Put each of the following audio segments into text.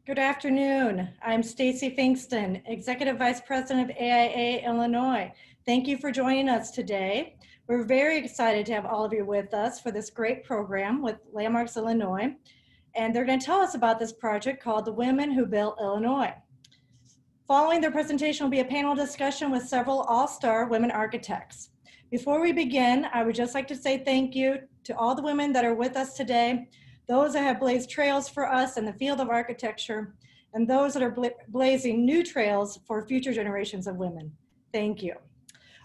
Good afternoon. I'm Stacy Fingston, Executive Vice President of AIA Illinois. Thank you for joining us today. We're very excited to have all of you with us for this great program with Landmarks Illinois. And they're going to tell us about this project called The Women Who Built Illinois. Following their presentation will be a panel discussion with several all-star women architects. Before we begin, I would just like to say thank you to all the women that are with us today, those that have blazed trails for us in the field of architecture, and those that are blazing new trails for future generations of women. Thank you.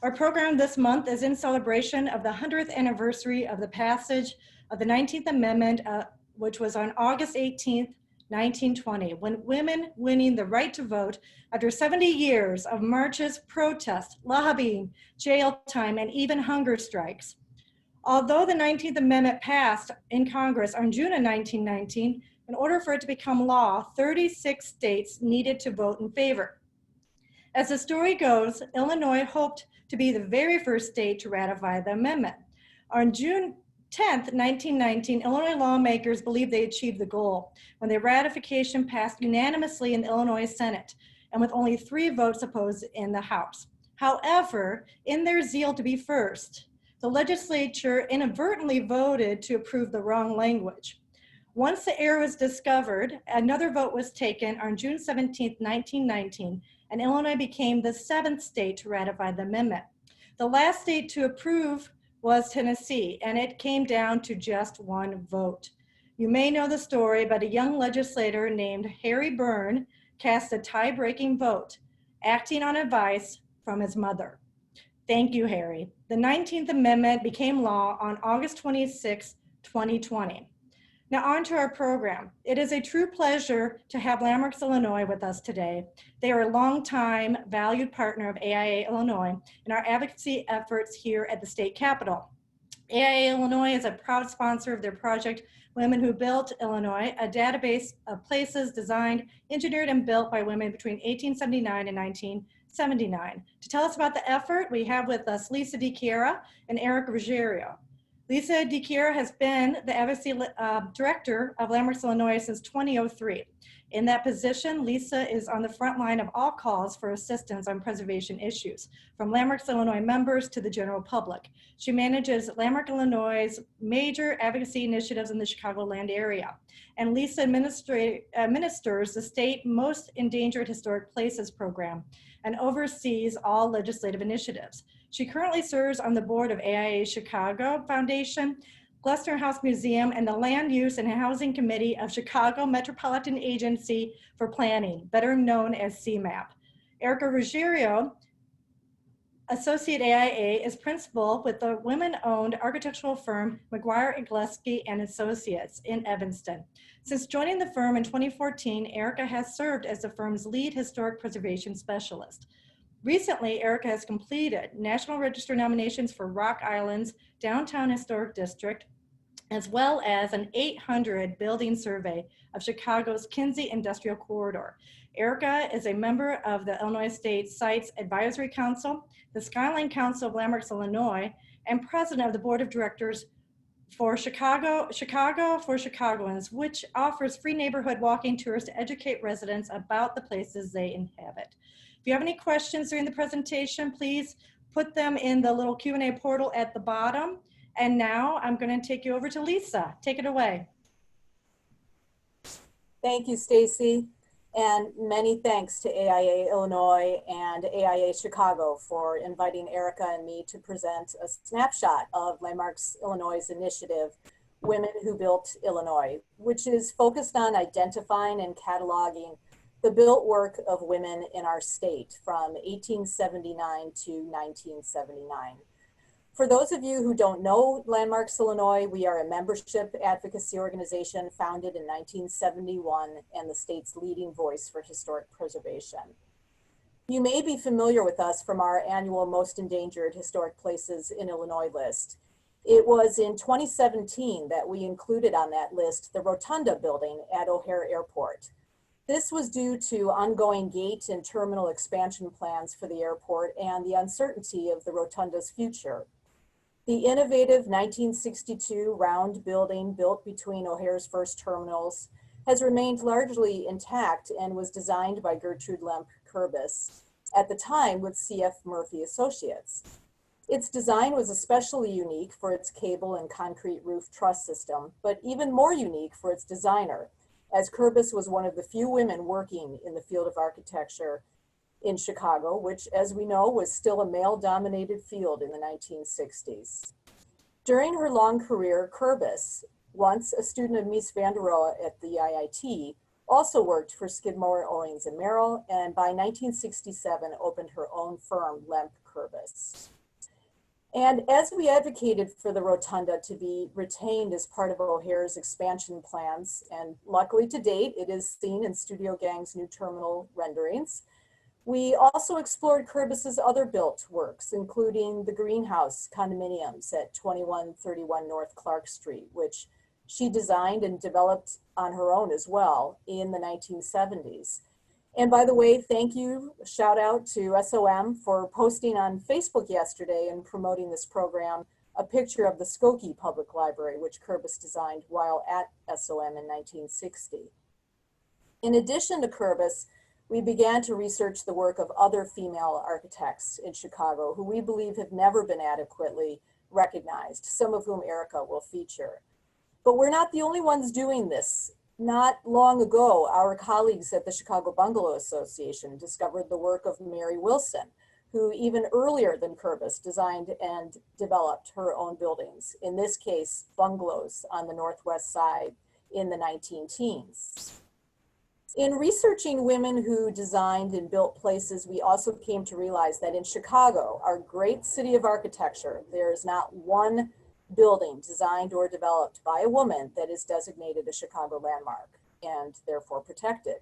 Our program this month is in celebration of the 100th anniversary of the passage of the 19th Amendment, which was on August 18th, 1920, when women winning the right to vote after 70 years of marches, protests, lobbying, jail time, and even hunger strikes. Although the 19th Amendment passed in Congress on June of 1919, in order for it to become law, 36 states needed to vote in favor. As the story goes, Illinois hoped to be the very first state to ratify the amendment. On June 10th, 1919, Illinois lawmakers believed they achieved the goal when the ratification passed unanimously in the Illinois Senate and with only 3 votes opposed in the House. However, in their zeal to be first, the legislature inadvertently voted to approve the wrong language. Once the error was discovered, another vote was taken on June 17th, 1919, and Illinois became the 7th state to ratify the amendment. The last state to approve was Tennessee, and it came down to just 1 vote. You may know the story, but a young legislator named Harry Byrne cast a tie-breaking vote, acting on advice from his mother. Thank you, Harry. The 19th Amendment became law on August 26, 2020. Now on to our program. It is a true pleasure to have Landmarks Illinois with us today. They are a longtime valued partner of AIA Illinois in our advocacy efforts here at the state capitol. AIA Illinois is a proud sponsor of their project, Women Who Built Illinois, a database of places designed, engineered, and built by women between 1879 and 1979. To tell us about the effort, we have with us Lisa DiChiera and Eric Ruggiero. Lisa DiChiera has been the Advocacy Director of Landmarks Illinois since 2003. In that position, Lisa is on the front line of all calls for assistance on preservation issues, from Landmarks Illinois members to the general public. She manages Landmark Illinois' major advocacy initiatives in the Chicagoland area. And Lisa administers the state Most Endangered Historic Places program and oversees all legislative initiatives. She currently serves on the board of AIA Chicago Foundation, Glessner House Museum, and the Land Use and Housing Committee of Chicago Metropolitan Agency for Planning, better known as CMAP. Erica Ruggiero, Associate AIA, is principal with the women-owned architectural firm McGuire, Igleski and Associates in Evanston. Since joining the firm in 2014, Erica has served as the firm's lead historic preservation specialist. Recently, Erica has completed National Register nominations for Rock Island's Downtown Historic District, as well as an 800 building survey of Chicago's Kinsey Industrial Corridor. Erica is a member of the Illinois State Sites Advisory Council, the Skyline Council of Landmarks, Illinois, and president of the board of directors for Chicago for Chicagoans, which offers free neighborhood walking tours to educate residents about the places they inhabit. If you have any questions during the presentation, please put them in the little Q&A portal at the bottom. And now I'm going to take you over to Lisa. Take it away. Thank you, Stacy, and many thanks to AIA Illinois and AIA Chicago for inviting Erica and me to present a snapshot of Landmarks Illinois' initiative, Women Who Built Illinois, which is focused on identifying and cataloging the built work of women in our state from 1879 to 1979. For those of you who don't know Landmarks Illinois, we are a membership advocacy organization founded in 1971 and the state's leading voice for historic preservation. You may be familiar with us from our annual Most Endangered Historic Places in Illinois list. It was in 2017 that we included on that list the Rotunda building at O'Hare Airport. This was due to ongoing gate and terminal expansion plans for the airport and the uncertainty of the Rotunda's future. The innovative 1962 round building built between O'Hare's first terminals has remained largely intact and was designed by Gertrude Lemp Kurbis, at the time with C.F. Murphy Associates. Its design was especially unique for its cable and concrete roof truss system, but even more unique for its designer, as Kurbis was one of the few women working in the field of architecture in Chicago, which, as we know, was still a male-dominated field in the 1960s. During her long career, Kurbis, once a student of Mies van der Rohe at the IIT, also worked for Skidmore, Owings & Merrill, and by 1967 opened her own firm, Lemp Kurbis. And as we advocated for the rotunda to be retained as part of O'Hare's expansion plans, and luckily to date, it is seen in Studio Gang's new terminal renderings, we also explored Kurbis's other built works, including the greenhouse condominiums at 2131 North Clark Street, which she designed and developed on her own as well in the 1970s. And by the way, thank you, shout out to SOM for posting on Facebook yesterday and promoting this program, a picture of the Skokie Public Library, which Kurbis designed while at SOM in 1960. In addition to Kurbis, we began to research the work of other female architects in Chicago who we believe have never been adequately recognized, some of whom Erica will feature. But we're not the only ones doing this. Not long ago, our colleagues at the Chicago Bungalow Association discovered the work of Mary Wilson, who even earlier than Kurbis designed and developed her own buildings, in this case, bungalows on the Northwest Side in the 19-teens. In researching women who designed and built places, we also came to realize that in Chicago, our great city of architecture, there is not one building designed or developed by a woman that is designated a Chicago landmark and therefore protected.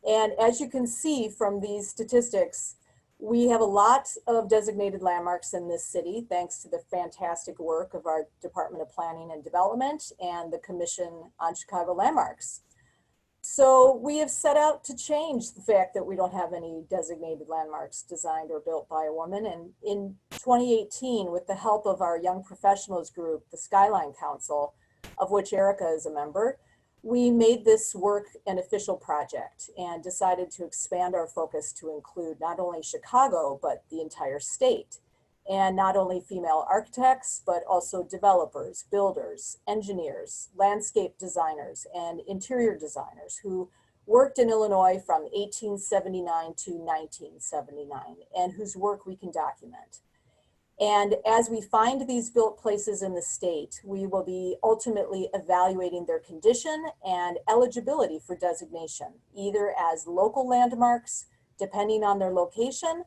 And as you can see from these statistics, we have a lot of designated landmarks in this city, thanks to the fantastic work of our Department of Planning and Development and the Commission on Chicago Landmarks. So we have set out to change the fact that we don't have any designated landmarks designed or built by a woman. And in 2018, with the help of our young professionals group, the Skyline Council, of which Erica is a member, we made this work an official project and decided to expand our focus to include not only Chicago, but the entire state. And not only female architects, but also developers, builders, engineers, landscape designers, and interior designers who worked in Illinois from 1879 to 1979, and whose work we can document. And as we find these built places in the state, we will be ultimately evaluating their condition and eligibility for designation, either as local landmarks, depending on their location,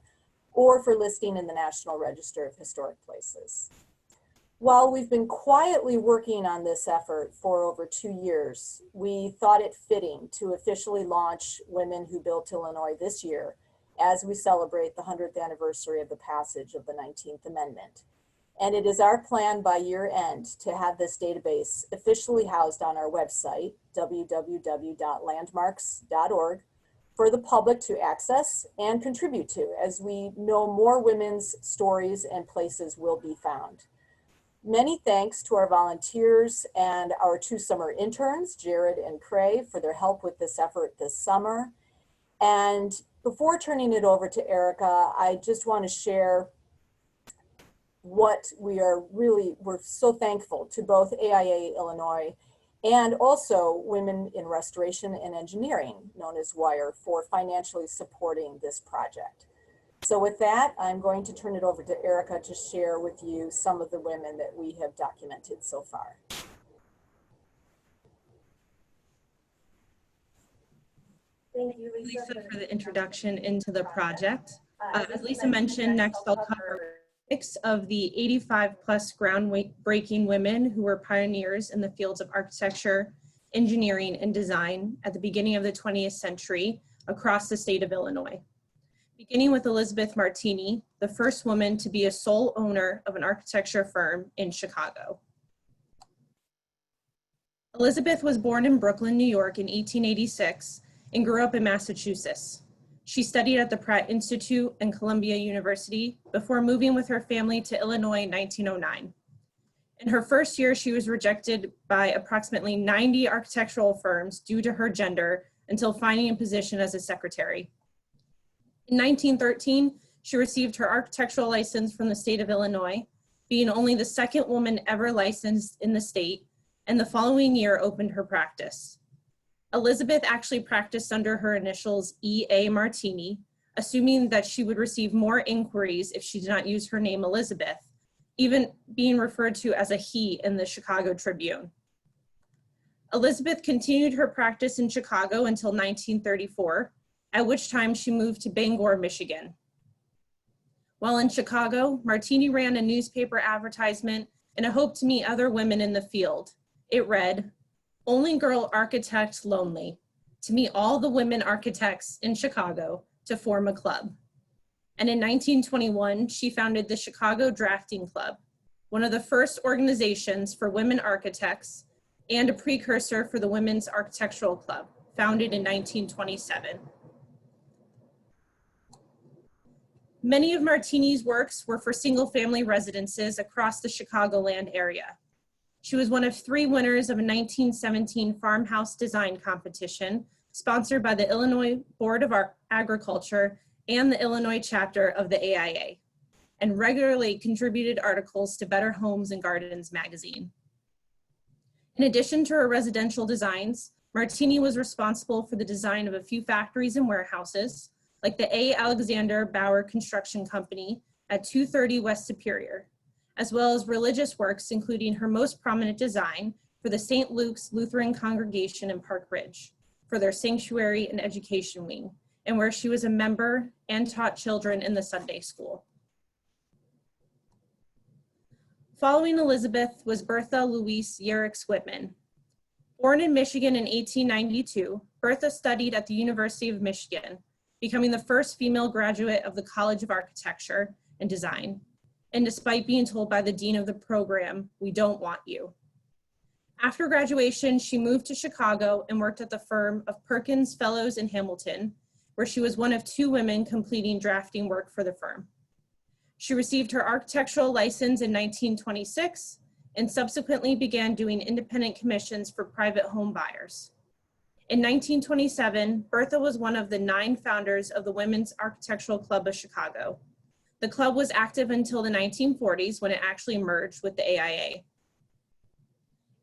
or for listing in the National Register of Historic Places. While we've been quietly working on this effort for over 2 years, we thought it fitting to officially launch Women Who Built Illinois this year as we celebrate the 100th anniversary of the passage of the 19th Amendment. And it is our plan by year end to have this database officially housed on our website, www.landmarks.org, for the public to access and contribute to, as we know more women's stories and places will be found. Many thanks to our volunteers and our 2 summer interns, Jared and Cray, for their help with this effort this summer. And before turning it over to Erica, I just want to share what we're so thankful to both AIA Illinois and also Women in Restoration and Engineering, known as WIRE, for financially supporting this project. So with that, I'm going to turn it over to Erica to share with you some of the women that we have documented so far. Thank you, Lisa, for the introduction into the project. As Lisa mentioned, next I'll cover 6 of the 85 plus groundbreaking women who were pioneers in the fields of architecture, engineering, and design at the beginning of the 20th century across the state of Illinois. Beginning with Elizabeth Martini, the first woman to be a sole owner of an architecture firm in Chicago. Elizabeth was born in Brooklyn, New York in 1886 and grew up in Massachusetts. She studied at the Pratt Institute and Columbia University before moving with her family to Illinois in 1909. In her first year, she was rejected by approximately 90 architectural firms due to her gender until finding a position as a secretary. In 1913, she received her architectural license from the state of Illinois, being only the second woman ever licensed in the state, and the following year opened her practice. Elizabeth actually practiced under her initials E.A. Martini, assuming that she would receive more inquiries if she did not use her name Elizabeth, even being referred to as a he in the Chicago Tribune. Elizabeth continued her practice in Chicago until 1934, at which time she moved to Bangor, Michigan. While in Chicago, Martini ran a newspaper advertisement in a hope to meet other women in the field. It read, "Only girl architect lonely, to meet all the women architects in Chicago to form a club." And in 1921, she founded the Chicago Drafting Club, one of the first organizations for women architects and a precursor for the Women's Architectural Club, founded in 1927. Many of Martini's works were for single-family residences across the Chicagoland area. She was one of 3 winners of a 1917 farmhouse design competition sponsored by the Illinois Board of Agriculture and the Illinois chapter of the AIA, and regularly contributed articles to Better Homes and Gardens magazine. In addition to her residential designs, Martini was responsible for the design of a few factories and warehouses, like the A. Alexander Bauer Construction Company at 230 West Superior, as well as religious works, including her most prominent design for the St. Luke's Lutheran Congregation in Park Ridge, for their sanctuary and education wing, and where she was a member and taught children in the Sunday school. Following Elizabeth was Bertha Louise Yerix Whitman. Born in Michigan in 1892, Bertha studied at the University of Michigan, becoming the first female graduate of the College of Architecture and Design, and despite being told by the dean of the program, "We don't want you." After graduation, she moved to Chicago and worked at the firm of Perkins, Fellows in Hamilton, where she was one of 2 women completing drafting work for the firm. She received her architectural license in 1926 and subsequently began doing independent commissions for private home buyers. In 1927, Bertha was one of the 9 founders of the Women's Architectural Club of Chicago. The club was active until the 1940s when it actually merged with the AIA.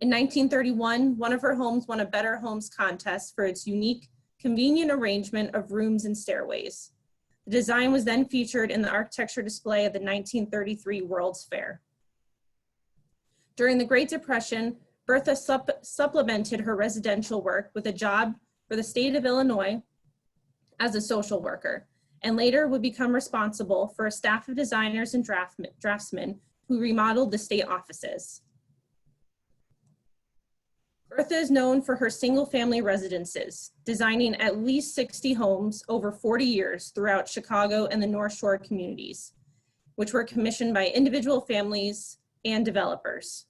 In 1931, one of her homes won a Better Homes contest for its unique, convenient arrangement of rooms and stairways. The design was then featured in the architecture display at the 1933 World's Fair. During the Great Depression, Bertha supplemented her residential work with a job for the state of Illinois as a social worker, and later would become responsible for a staff of designers and draftsmen who remodeled the state offices. Bertha is known for her single-family residences, designing at least 60 homes over 40 years throughout Chicago and the North Shore communities, which were commissioned by individual families and developers.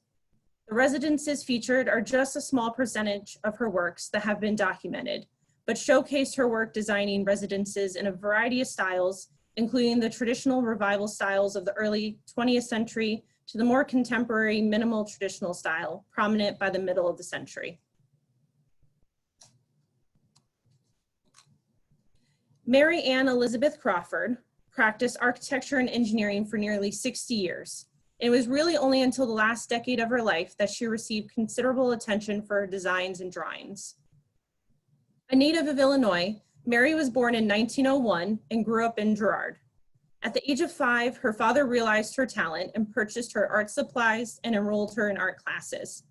The residences featured are just a small percentage of her works that have been documented, but showcase her work designing residences in a variety of styles, including the traditional revival styles of the early 20th century to the more contemporary minimal traditional style, prominent by the middle of the century. Mary Ann Elizabeth Crawford practiced architecture and engineering for nearly 60 years. It was really only until the last decade of her life that she received considerable attention for her designs and drawings. A native of Illinois, Mary was born in 1901 and grew up in Girard. At the age of 5, her father realized her talent and purchased her art supplies and enrolled her in art classes.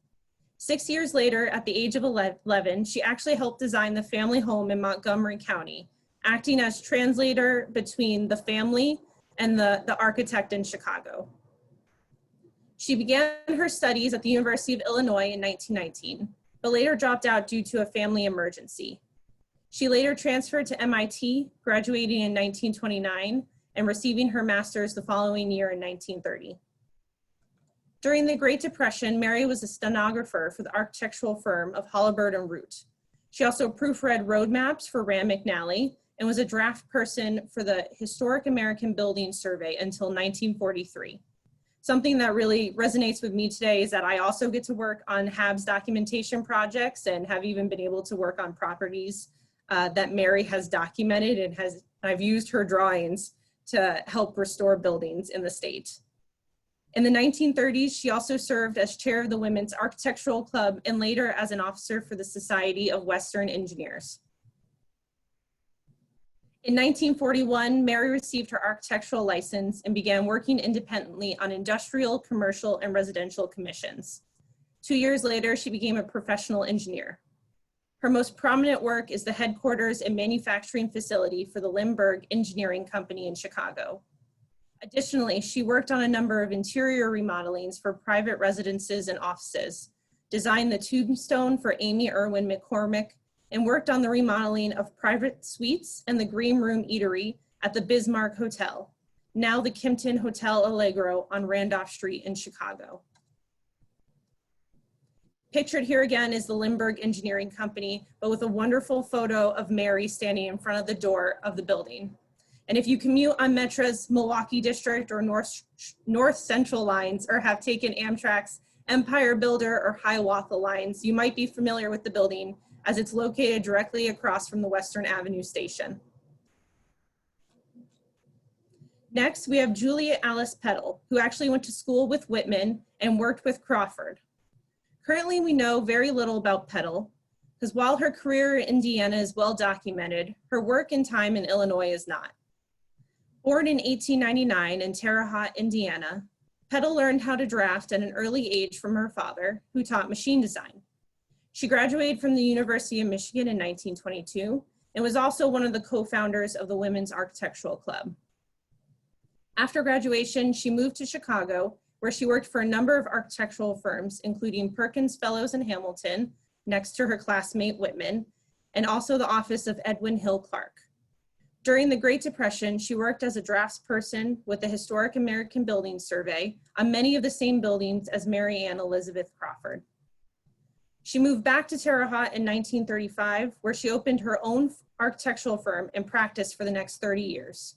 6 years later, at the age of 11, she actually helped design the family home in Montgomery County, acting as translator between the family and the architect in Chicago. She began her studies at the University of Illinois in 1919, but later dropped out due to a family emergency. She later transferred to MIT, graduating in 1929, and receiving her master's the following year in 1930. During the Great Depression, Mary was a stenographer for the architectural firm of Halliburton and Root. She also proofread roadmaps for Rand McNally and was a draft person for the Historic American Building Survey until 1943. Something that really resonates with me today is that I also get to work on HAB's documentation projects and have even been able to work on properties that Mary has documented, and I've used her drawings to help restore buildings in the state. In the 1930s, she also served as chair of the Women's Architectural Club and later as an officer for the Society of Western Engineers. In 1941, Mary received her architectural license and began working independently on industrial, commercial, and residential commissions. 2 years later, she became a professional engineer. Her most prominent work is the headquarters and manufacturing facility for the Lindbergh Engineering Company in Chicago. Additionally, she worked on a number of interior remodelings for private residences and offices, designed the tombstone for Amy Irwin McCormick, and worked on the remodeling of private suites and the Green Room Eatery at the Bismarck Hotel, now the Kimpton Hotel Allegro on Randolph Street in Chicago. Pictured here again is the Lindbergh Engineering Company, but with a wonderful photo of Mary standing in front of the door of the building. And if you commute on Metra's Milwaukee District or North Central lines, or have taken Amtrak's Empire Builder or Hiawatha lines, you might be familiar with the building as it's located directly across from the Western Avenue station. Next, we have Julia Alice Peddle, who actually went to school with Whitman and worked with Crawford. Currently, we know very little about Peddle, because while her career in Indiana is well documented, her work and time in Illinois is not. Born in 1899 in Terre Haute, Indiana, Peddle learned how to draft at an early age from her father, who taught machine design. She graduated from the University of Michigan in 1922 and was also one of the co-founders of the Women's Architectural Club. After graduation, she moved to Chicago, where she worked for a number of architectural firms, including Perkins Fellows in Hamilton, next to her classmate Whitman, and also the office of Edwin Hill Clark. During the Great Depression, she worked as a draftsperson with the Historic American Building Survey on many of the same buildings as Mary Ann Elizabeth Crawford. She moved back to Terre Haute in 1935, where she opened her own architectural firm and practiced for the next 30 years.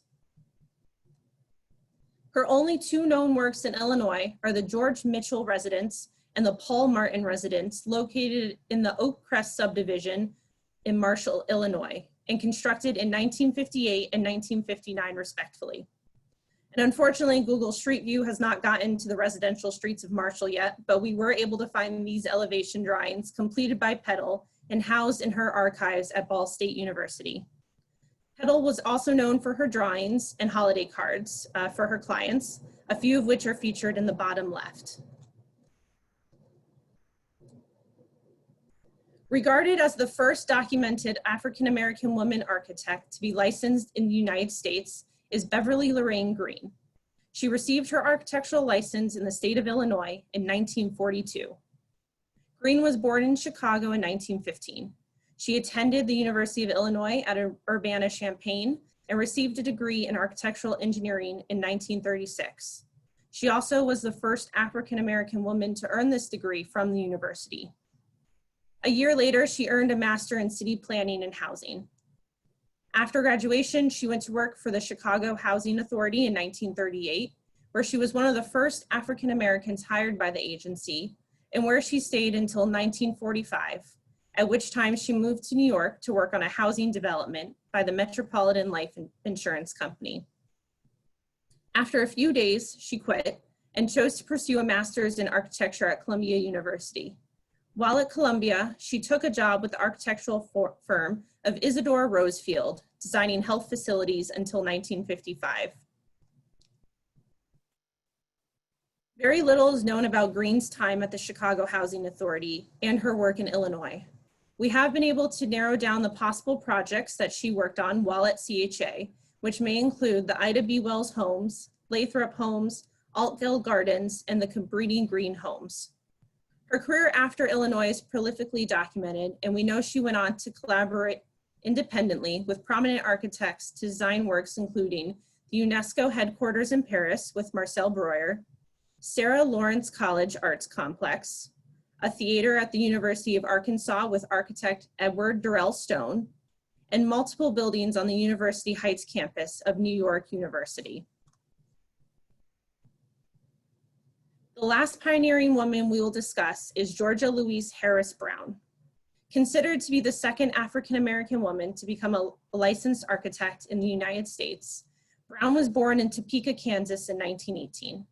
Her only two known works in Illinois are the George Mitchell residence and the Paul Martin residence, located in the Oak Crest subdivision in Marshall, Illinois, and constructed in 1958 and 1959 respectively. And unfortunately, Google Street View has not gotten to the residential streets of Marshall yet, but we were able to find these elevation drawings completed by Peddle and housed in her archives at Ball State University. Peddle was also known for her drawings and holiday cards for her clients, a few of which are featured in the bottom left. Regarded as the first documented African-American woman architect to be licensed in the United States is Beverly Lorraine Green. She received her architectural license in the state of Illinois in 1942. Green was born in Chicago in 1915. She attended the University of Illinois at Urbana-Champaign and received a degree in architectural engineering in 1936. She also was the first African-American woman to earn this degree from the university. A year later, she earned a master in city planning and housing. After graduation, she went to work for the Chicago Housing Authority in 1938, where she was one of the first African Americans hired by the agency, and where she stayed until 1945, at which time she moved to New York to work on a housing development by the Metropolitan Life Insurance Company. After a few days, she quit and chose to pursue a master's in architecture at Columbia University. While at Columbia, she took a job with the architectural firm of Isidore Rosefield, designing health facilities until 1955. Very little is known about Green's time at the Chicago Housing Authority and her work in Illinois. We have been able to narrow down the possible projects that she worked on while at CHA, which may include the Ida B. Wells Homes, Lathrop Homes, Altville Gardens, and the Cabrini Green Homes. Her career after Illinois is prolifically documented, and we know she went on to collaborate independently with prominent architects to design works including the UNESCO headquarters in Paris with Marcel Breuer, Sarah Lawrence College Arts Complex, a theater at the University of Arkansas with architect Edward Durrell Stone, and multiple buildings on the University Heights campus of New York University. The last pioneering woman we will discuss is Georgia Louise Harris Brown. Considered to be the second African-American woman to become a licensed architect in the United States, Brown was born in Topeka, Kansas in 1918.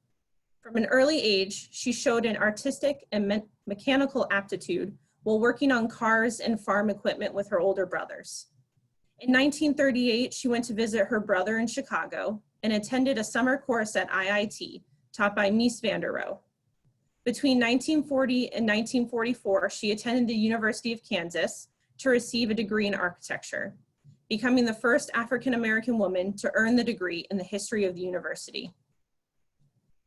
From an early age, she showed an artistic and mechanical aptitude while working on cars and farm equipment with her older brothers. In 1938, she went to visit her brother in Chicago and attended a summer course at IIT taught by Mies van der Rohe. Between 1940 and 1944, she attended the University of Kansas to receive a degree in architecture, becoming the first African-American woman to earn the degree in the history of the university.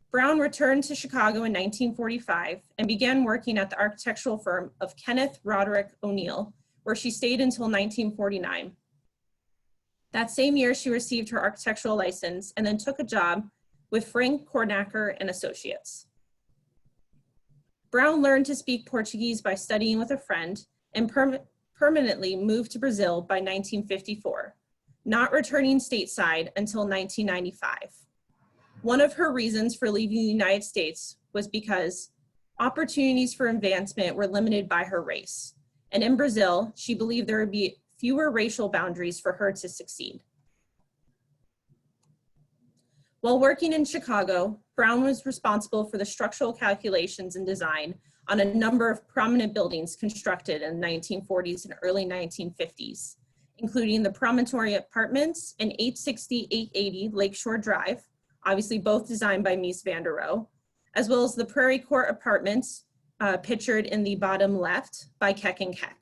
Brown returned to Chicago in 1945 and began working at the architectural firm of Kenneth Roderick O'Neill, where she stayed until 1949. That same year, she received her architectural license and then took a job with Frank Kornacker and Associates. Brown learned to speak Portuguese by studying with a friend and permanently moved to Brazil by 1954, not returning stateside until 1995. One of her reasons for leaving the United States was because opportunities for advancement were limited by her race. And in Brazil, she believed there would be fewer racial boundaries for her to succeed. While working in Chicago, Brown was responsible for the structural calculations and design on a number of prominent buildings constructed in the 1940s and early 1950s, including the Promontory Apartments and 860-880 Lakeshore Drive, obviously both designed by Mies van der Rohe, as well as the Prairie Court Apartments, pictured in the bottom left by Keck and Keck.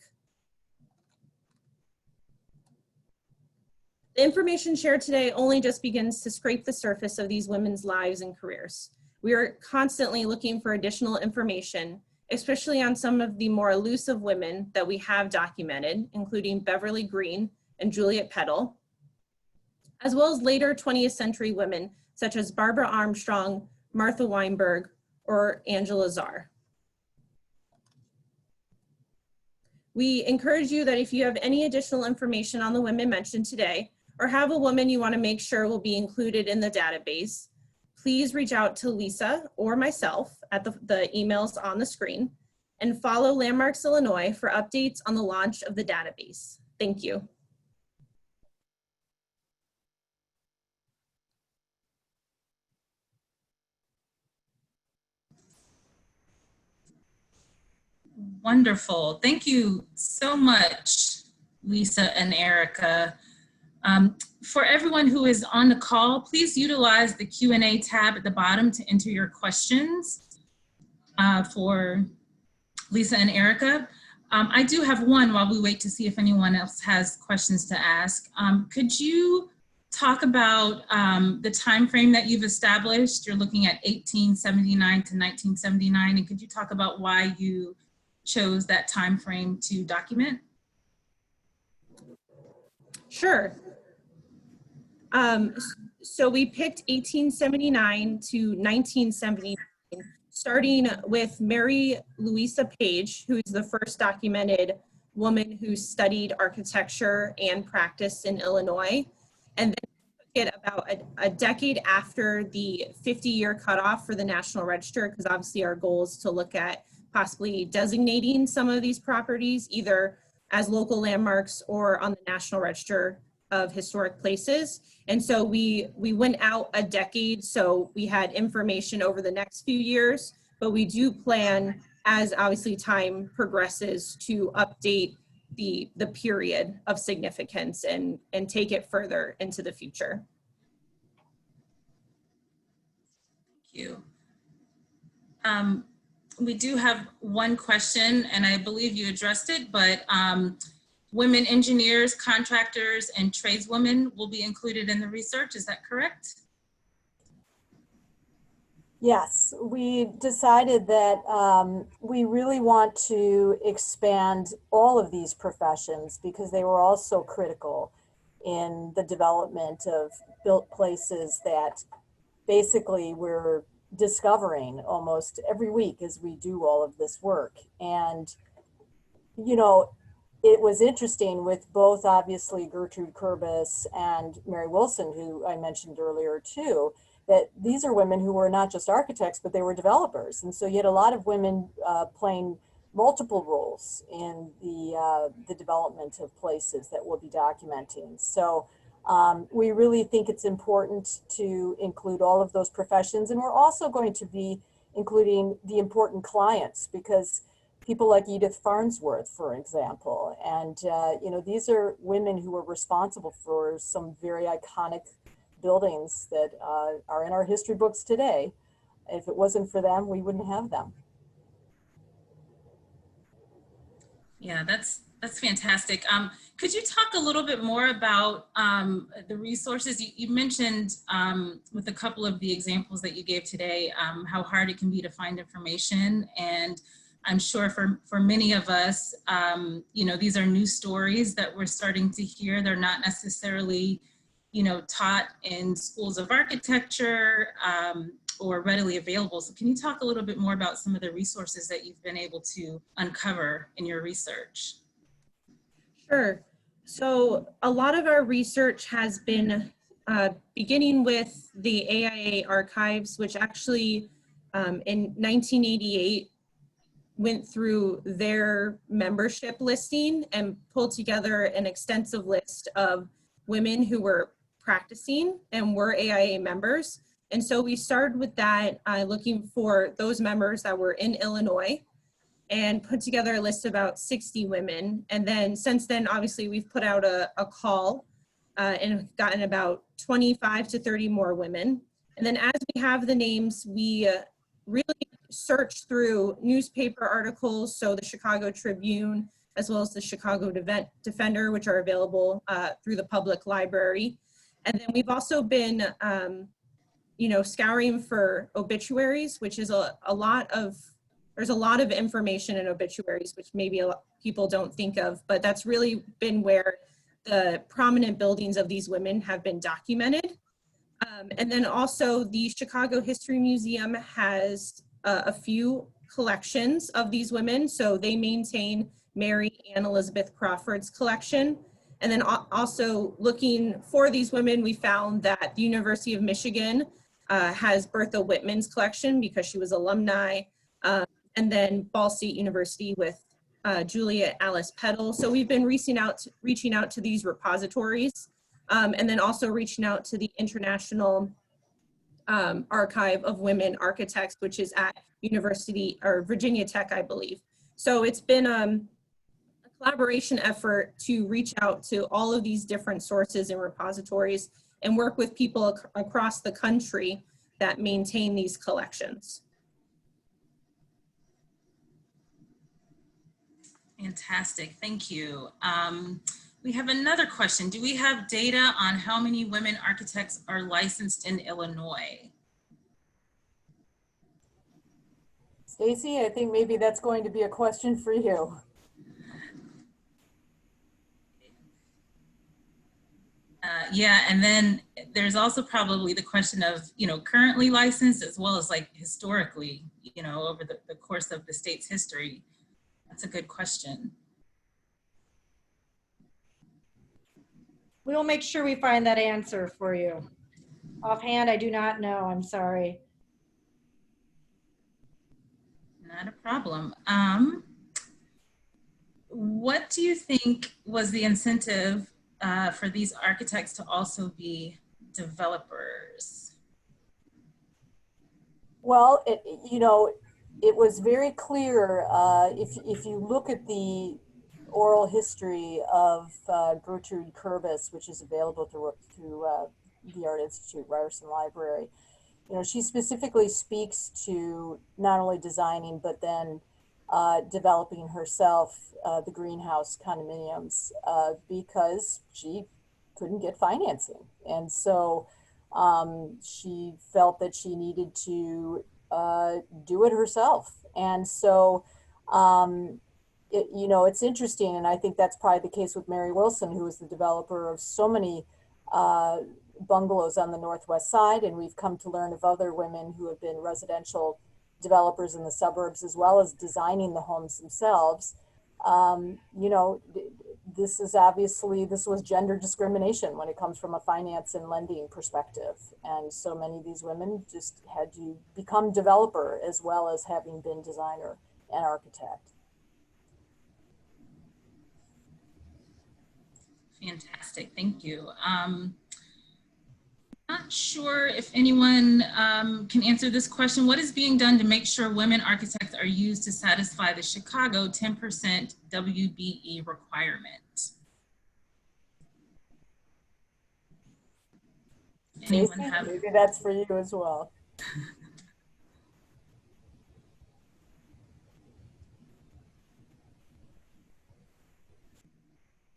The information shared today only just begins to scrape the surface of these women's lives and careers. We are constantly looking for additional information, especially on some of the more elusive women that we have documented, including Beverly Green and Juliet Peddle, as well as later 20th century women such as Barbara Armstrong, Martha Weinberg, or Angela Czar. We encourage you that if you have any additional information on the women mentioned today, or have a woman you want to make sure will be included in the database, please reach out to Lisa or myself at the emails on the screen, and follow Landmarks Illinois for updates on the launch of the database. Thank you. Wonderful. Thank you so much, Lisa and Erica. For everyone who is on the call, please utilize the Q&A tab at the bottom to enter your questions for Lisa and Erica. I do have one while we wait to see if anyone else has questions to ask. Could you talk about the time frame that you've established? You're looking at 1879 to 1979, and could you talk about why you chose that time frame to document? Sure. So we picked 1879 to 1979, starting with Mary Louisa Page, who is the first documented woman who studied architecture and practice in Illinois. And then took it about a decade after the 50-year cutoff for the National Register, because obviously our goal is to look at possibly designating some of these properties either as local landmarks or on the National Register of Historic Places. And so we went out a decade, so we had information over the next few years, but we do plan, as obviously time progresses, to update the period of significance and take it further into the future. Thank you. We do have one question, and I believe you addressed it, but women engineers, contractors, and tradeswomen will be included in the research. Is that correct? Yes, we decided that we really want to expand all of these professions because they were all so critical in the development of built places that basically we're discovering almost every week as we do all of this work. And, you know, it was interesting with both obviously Gertrude Kurbis and Mary Wilson, who I mentioned earlier too, that these are women who were not just architects, but they were developers. And so you had a lot of women playing multiple roles in the development of places that we'll be documenting. So we really think it's important to include all of those professions. And we're also going to be including the important clients, because people like Edith Farnsworth, for example, and these are women who are responsible for some very iconic buildings that are in our history books today. If it wasn't for them, we wouldn't have them. Yeah, that's fantastic. Could you talk a little bit more about the resources you mentioned with a couple of the examples that you gave today, how hard it can be to find information? And I'm sure for many of us, these are new stories that we're starting to hear. They're not necessarily, taught in schools of architecture or readily available. So can you talk a little bit more about some of the resources that you've been able to uncover in your research? Sure. So a lot of our research has been beginning with the AIA archives, which actually in 1988 went through their membership listing and pulled together an extensive list of women who were practicing and were AIA members. And so we started with that, looking for those members that were in Illinois, and put together a list of about 60 women. And then since then, obviously, we've put out a call and gotten about 25 to 30 more women. And then as we have the names, we really search through newspaper articles, so the Chicago Tribune, as well as the Chicago Defender, which are available through the public library. And then we've also been scouring for obituaries, which is there's a lot of information in obituaries, which maybe a lot of people don't think of, but that's really been where the prominent buildings of these women have been documented. And then also the Chicago History Museum has a few collections of these women. So they maintain Mary Ann Elizabeth Crawford's collection. And then also looking for these women, we found that the University of Michigan has Bertha Whitman's collection because she was alumni. And then Ball State University with Julia Alice Peddle. So we've been reaching out to these repositories, and then also reaching out to the International Archive of Women Architects, which is at University or Virginia Tech, I believe. So it's been a collaboration effort to reach out to all of these different sources and repositories and work with people across the country that maintain these collections. Fantastic, thank you. We have another question. Do we have data on how many women architects are licensed in Illinois? Stacy, I think maybe that's going to be a question for you. Yeah, and then there's also probably the question of, currently licensed as well as like historically, over the course of the state's history. That's a good question. We will make sure we find that answer for you. Offhand, I do not know, I'm sorry. Not a problem. What do you think was the incentive for these architects to also be developers? Well, it was very clear, if you look at the oral history of Gertrude Kurbis, which is available through the Art Institute, Ryerson Library, she specifically speaks to not only designing, but then developing herself the greenhouse condominiums because she couldn't get financing. And so she felt that she needed to do it herself. And so, it's interesting, and I think that's probably the case with Mary Wilson, who is the developer of so many bungalows on the Northwest Side, and we've come to learn of other women who have been residential developers in the suburbs, as well as designing the homes themselves. this was gender discrimination when it comes from a finance and lending perspective. And so many of these women just had to become developer as well as having been designer and architect. Fantastic, thank you. Not sure if anyone can answer this question. What is being done to make sure women architects are used to satisfy the Chicago 10% WBE requirement? Anyone have? Maybe that's for you as well.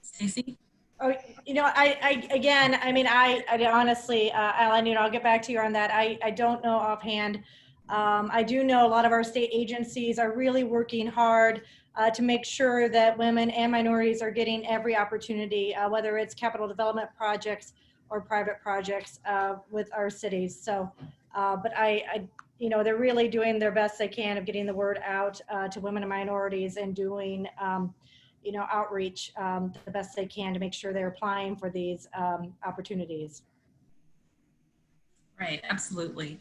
Stacy? Oh, I honestly, Alan, I'll get back to you on that. I don't know offhand. I do know a lot of our state agencies are really working hard to make sure that women and minorities are getting every opportunity, whether it's capital development projects or private projects with our cities. So, but they're really doing their best they can of getting the word out to women and minorities and doing outreach the best they can to make sure they're applying for these opportunities. Right, absolutely.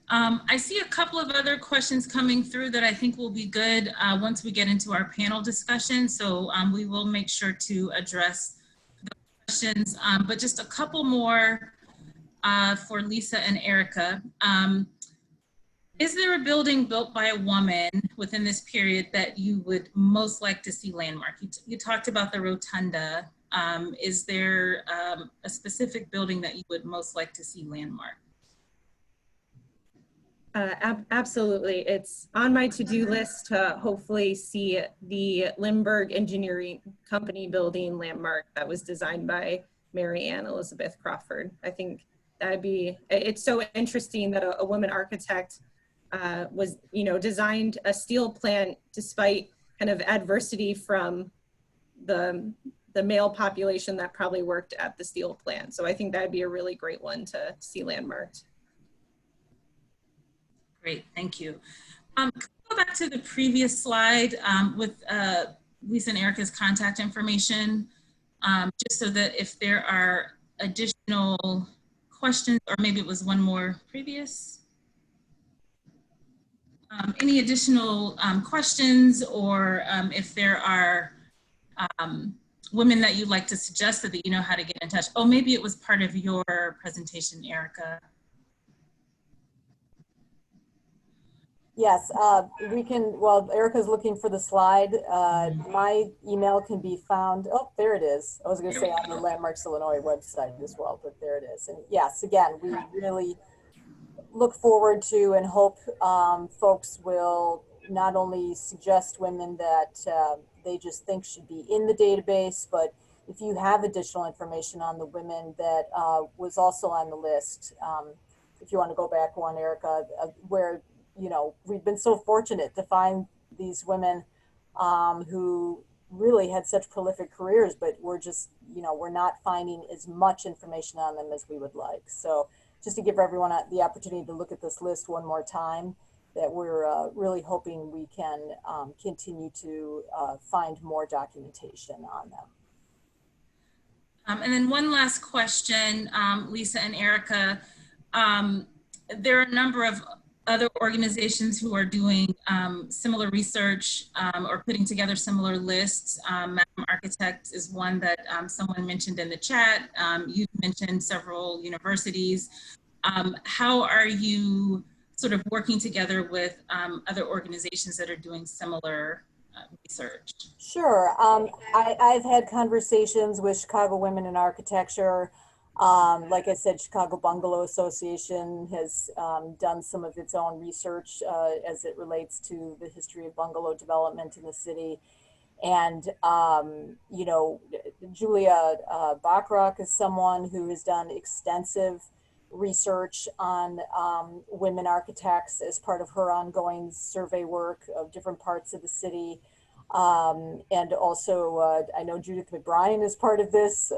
I see a couple of other questions coming through that I think will be good once we get into our panel discussion. So we will make sure to address the questions, but just a couple more for Lisa and Erica. Is there a building built by a woman within this period that you would most like to see landmark? You talked about the rotunda. Is there a specific building that you would most like to see landmark? Absolutely. It's on my to-do list to hopefully see the Lindbergh Engineering Company building landmark that was designed by Mary Ann Elizabeth Crawford. I think that'd be, it's so interesting that a woman architect was, designed a steel plant despite kind of adversity from the male population that probably worked at the steel plant. So I think that'd be a really great one to see landmarked. Great, thank you. Can we go back to the previous slide with Lisa and Erica's contact information, just so that if there are additional questions, or maybe it was one more previous. Any additional questions, or if there are women that you'd like to suggest so that you know how to get in touch. Oh, maybe it was part of your presentation, Erica. Yes, we can, while Erica's looking for the slide, my email can be found, oh, there it is. I was gonna say on the Landmarks Illinois website as well, but there it is. And yes, again, we really look forward to and hope folks will not only suggest women that they just think should be in the database, but if you have additional information on the women that was also on the list, if you want to go back one, Erica, where we've been so fortunate to find these women who really had such prolific careers, but we're just, we're not finding as much information on them as we would like. So just to give everyone the opportunity to look at this list one more time, that we're really hoping we can continue to find more documentation on them. And then one last question, Lisa and Erica. There are a number of other organizations who are doing similar research or putting together similar lists. Madam Architect is one that someone mentioned in the chat. You've mentioned several universities. How are you sort of working together with other organizations that are doing similar research? Sure. I've had conversations with Chicago Women in Architecture. Like I said, Chicago Bungalow Association has done some of its own research as it relates to the history of bungalow development in the city. And, Julia Bachrach is someone who has done extensive research on women architects as part of her ongoing survey work of different parts of the city. And also, I know Judith McBrien is part of this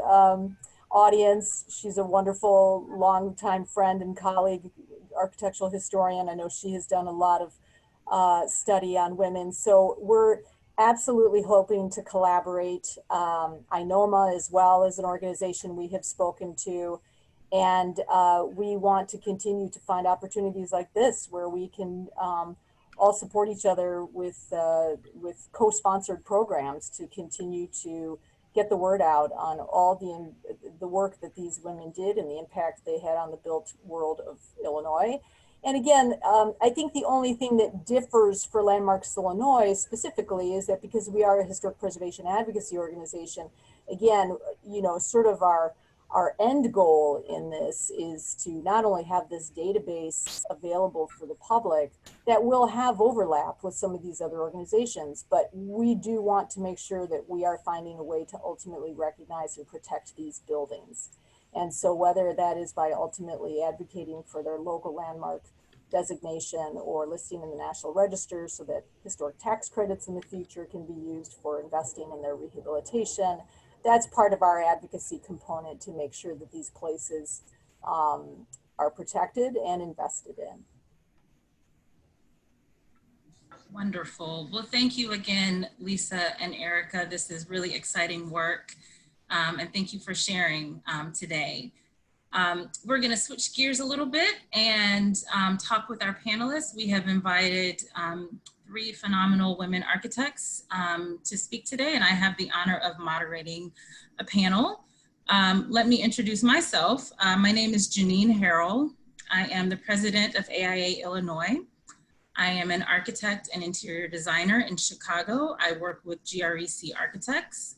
audience. She's a wonderful longtime friend and colleague, architectural historian. I know she has done a lot of study on women. So we're absolutely hoping to collaborate. NOMA as well as an organization we have spoken to. And we want to continue to find opportunities like this where we can all support each other with co-sponsored programs to continue to get the word out on all the work that these women did and the impact they had on the built world of Illinois. And again, I think the only thing that differs for Landmarks Illinois specifically is that because we are a historic preservation advocacy organization, again, you know, sort of our end goal in this is to not only have this database available for the public that will have overlap with some of these other organizations, but we do want to make sure that we are finding a way to ultimately recognize and protect these buildings. And so whether that is by ultimately advocating for their local landmark designation or listing in the National Register so that historic tax credits in the future can be used for investing in their rehabilitation, that's part of our advocacy component to make sure that these places are protected and invested in. Wonderful. Well, thank you again, Lisa and Erica. This is really exciting work. And thank you for sharing today. We're going to switch gears a little bit and talk with our panelists. We have invited 3 phenomenal women architects to speak today, and I have the honor of moderating a panel. Let me introduce myself. My name is Janeen Harrell. I am the president of AIA Illinois. I am an architect and interior designer in Chicago. I work with GREC Architects,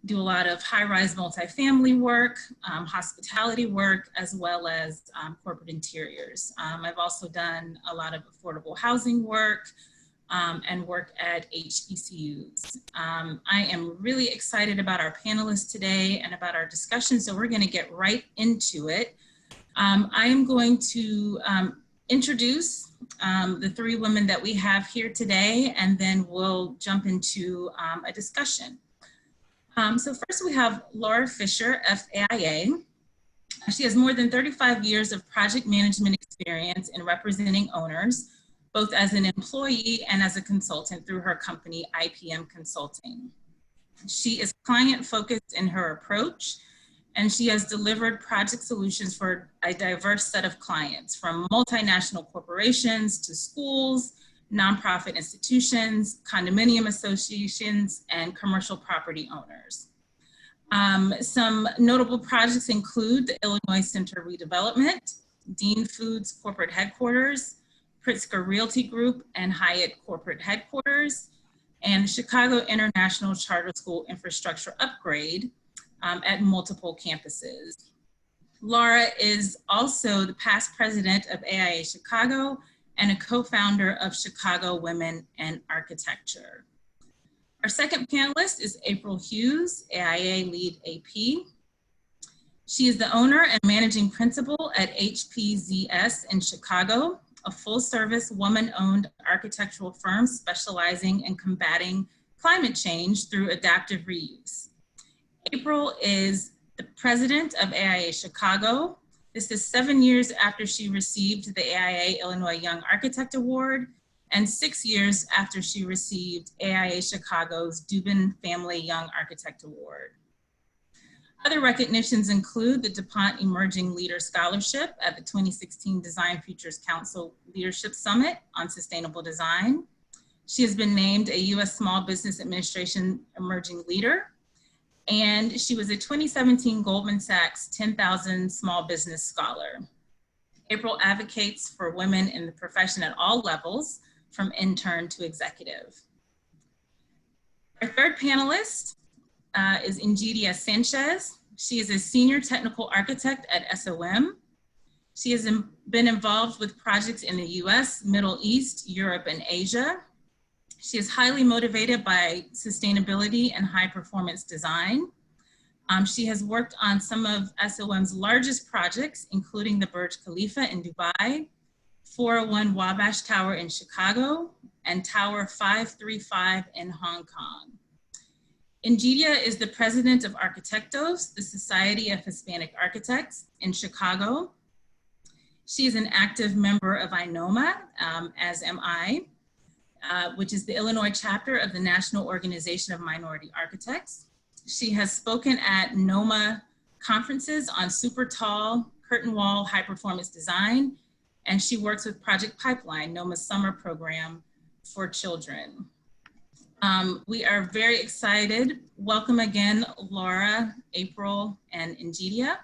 do a lot of high-rise multifamily work, hospitality work, as well as corporate interiors. I've also done a lot of affordable housing work and work at HBCUs. I am really excited about our panelists today and about our discussion, so we're gonna get right into it. I am going to introduce the 3 women that we have here today, and then we'll jump into a discussion. So first we have Laura Fisher, FAIA. She has more than 35 years of project management experience in representing owners, both as an employee and as a consultant through her company, IPM Consulting. She is client-focused in her approach, and she has delivered project solutions for a diverse set of clients, from multinational corporations to schools, nonprofit institutions, condominium associations, and commercial property owners. Some notable projects include the Illinois Center Redevelopment, Dean Foods Corporate Headquarters, Pritzker Realty Group and Hyatt Corporate Headquarters, and Chicago International Charter School Infrastructure Upgrade at multiple campuses. Laura is also the past president of AIA Chicago and a co-founder of Chicago Women in Architecture. Our second panelist is April Hughes, AIA Lead AP. She is the owner and managing principal at HPZS in Chicago, a full-service woman-owned architectural firm specializing in combating climate change through adaptive reuse. April is the president of AIA Chicago. This is 7 years after she received the AIA Illinois Young Architect Award and 6 years after she received AIA Chicago's Dubin Family Young Architect Award. Other recognitions include the DuPont Emerging Leader Scholarship at the 2016 Design Futures Council Leadership Summit on Sustainable Design. She has been named a U.S. Small Business Administration Emerging Leader, and she was a 2017 Goldman Sachs 10,000 Small Business Scholar. April advocates for women in the profession at all levels, from intern to executive. Our third panelist is Ingedia Sanchez. She is a senior technical architect at SOM. She has been involved with projects in the US, Middle East, Europe, and Asia. She is highly motivated by sustainability and high performance design. She has worked on some of SOM's largest projects, including the Burj Khalifa in Dubai, 401 Wabash Tower in Chicago, and Tower 535 in Hong Kong. Ingedia is the president of Arquitectos, the Society of Hispanic Architects in Chicago. She is an active member of NOMA, as am I. which is the Illinois chapter of the National Organization of Minority Architects. She has spoken at NOMA conferences on super tall curtain wall high performance design, and she works with Project Pipeline, NOMA's summer program for children. We are very excited. Welcome again, Laura, April, and Ingedia.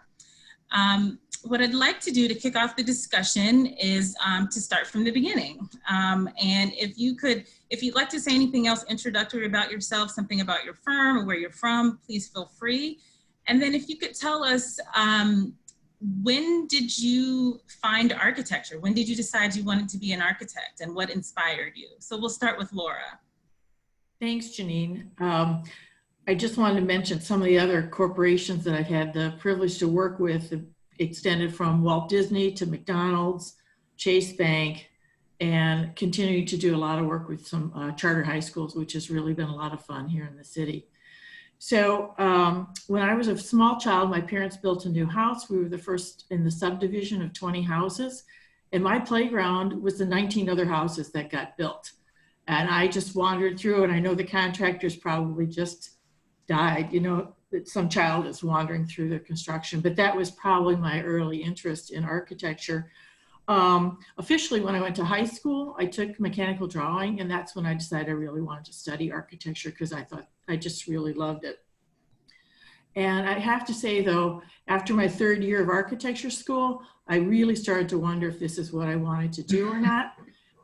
What I'd like to do to kick off the discussion is to start from the beginning. And if you'd like to say anything else introductory about yourself, something about your firm or where you're from, please feel free. And then if you could tell us, when did you find architecture? When did you decide you wanted to be an architect, and what inspired you? So we'll start with Laura. Thanks, Janeen. I just wanted to mention some of the other corporations that I've had the privilege to work with, extended from Walt Disney to McDonald's, Chase Bank, and continuing to do a lot of work with some charter high schools, which has really been a lot of fun here in the city. So when I was a small child, my parents built a new house. We were the first in the subdivision of 20 houses, and my playground was the 19 other houses that got built. And I just wandered through, and I know the contractors probably just died, you know, that some child is wandering through the construction, but that was probably my early interest in architecture. Officially, when I went to high school, I took mechanical drawing, and that's when I decided I really wanted to study architecture, because I thought I just really loved it. And I have to say, though, after my third year of architecture school, I really started to wonder if this is what I wanted to do or not.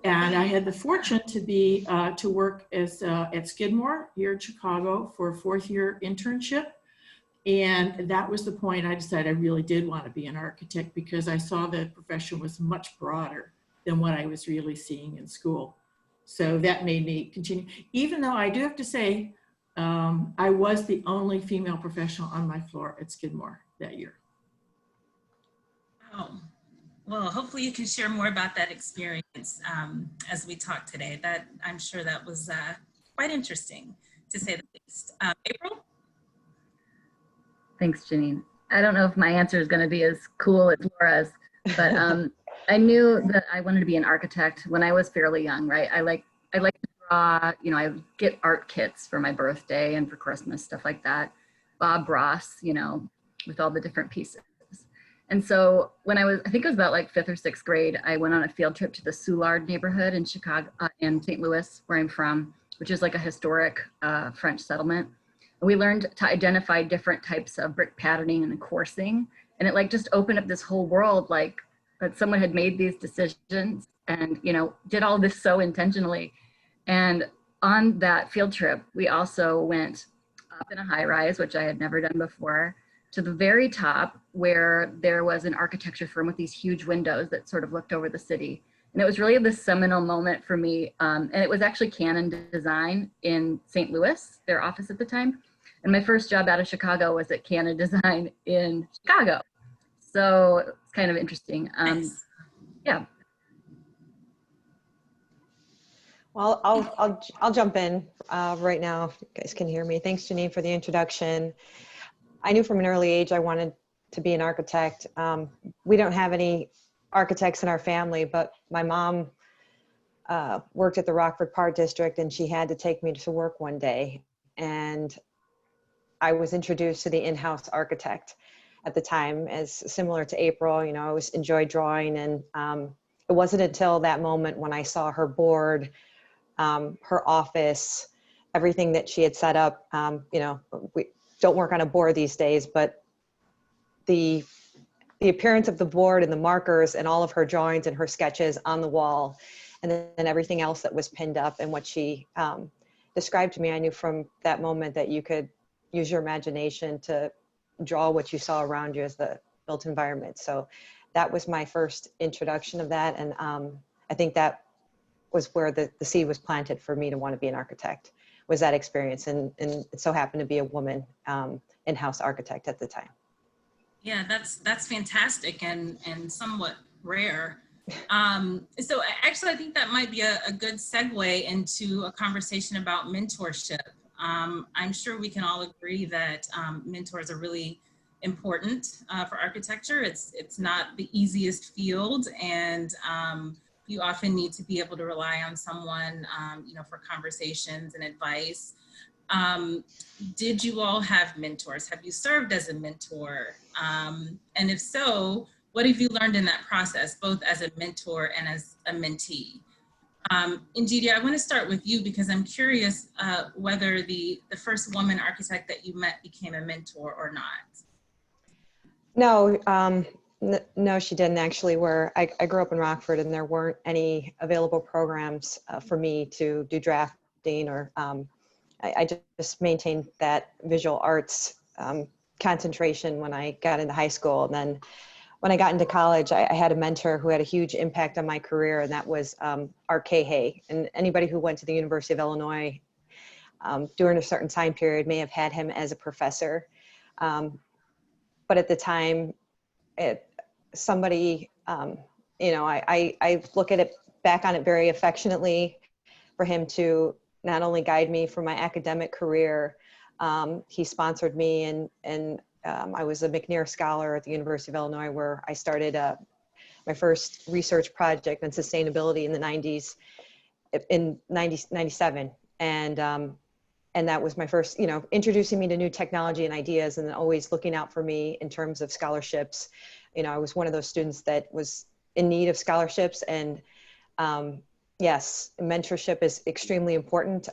And I had the fortune to work as at Skidmore here in Chicago for a fourth-year internship. And that was the point I decided I really did want to be an architect, because I saw the profession was much broader than what I was really seeing in school. So that made me continue, even though I do have to say, I was the only female professional on my floor at Skidmore that year. Oh, well, hopefully you can share more about that experience as we talk today. That I'm sure that was quite interesting, to say the least. April? Thanks, Janeen. I don't know if my answer is going to be as cool as Laura's, but I knew that I wanted to be an architect when I was fairly young, right? I like to draw, you know, I would get art kits for my birthday and for Christmas, stuff like that. Bob Ross, you know, with all the different pieces. And so when I think it was about like 5th or 6th grade, I went on a field trip to the Soulard neighborhood in Chicago, in St. Louis, where I'm from, which is like a historic French settlement. We learned to identify different types of brick patterning and coursing. And it like just opened up this whole world, like that someone had made these decisions and, you know, did all this so intentionally. And on that field trip, we also went up in a high rise, which I had never done before, to the very top where there was an architecture firm with these huge windows that sort of looked over the city. And it was really this seminal moment for me. And it was actually Canon Design in St. Louis, their office at the time. And my first job out of Chicago was at Canon Design in Chicago. So it's kind of interesting. Nice. Yeah. Well, I'll jump in right now. If you guys can hear me. Thanks, Janeen, for the introduction. I knew from an early age I wanted to be an architect. We don't have any architects in our family, but my mom worked at the Rockford Park District, and she had to take me to work one day. And I was introduced to the in-house architect at the time, as similar to April. You know, I always enjoyed drawing, and it wasn't until that moment when I saw her board, her office, everything that she had set up. You know, we don't work on a board these days, but the appearance of the board and the markers and all of her drawings and her sketches on the wall, and then everything else that was pinned up and what she described to me, I knew from that moment that you could use your imagination to draw what you saw around you as the built environment. So that was my first introduction of that. And I think that was where the seed was planted for me to want to be an architect, was that experience. And it so happened to be a woman in-house architect at the time. Yeah, that's fantastic and somewhat rare. So actually, I think that might be a good segue into a conversation about mentorship. I'm sure we can all agree that mentors are really important for architecture. It's not the easiest field, and you often need to be able to rely on someone, you know, for conversations and advice. Did you all have mentors? Have you served as a mentor? And if so, what have you learned in that process, both as a mentor and as a mentee? Ingedia, I want to start with you because I'm curious whether the first woman architect that you met became a mentor or not. No, no, she didn't actually. I grew up in Rockford, and there weren't any available programs for me to do drafting, or I just maintained that visual arts concentration when I got into high school. And then when I got into college, I had a mentor who had a huge impact on my career, and that was Art Hay. And anybody who went to the University of Illinois during a certain time period may have had him as a professor. But at the time, somebody, you know, I look at it back on it very affectionately for him to not only guide me for my academic career. He sponsored me, and I was a McGuire Scholar at the University of Illinois, where I started my first research project on sustainability in the 90s, in 97. And that was my first, you know, introducing me to new technology and ideas, and then always looking out for me in terms of scholarships. You know, I was one of those students that was in need of scholarships, and yes, mentorship is extremely important.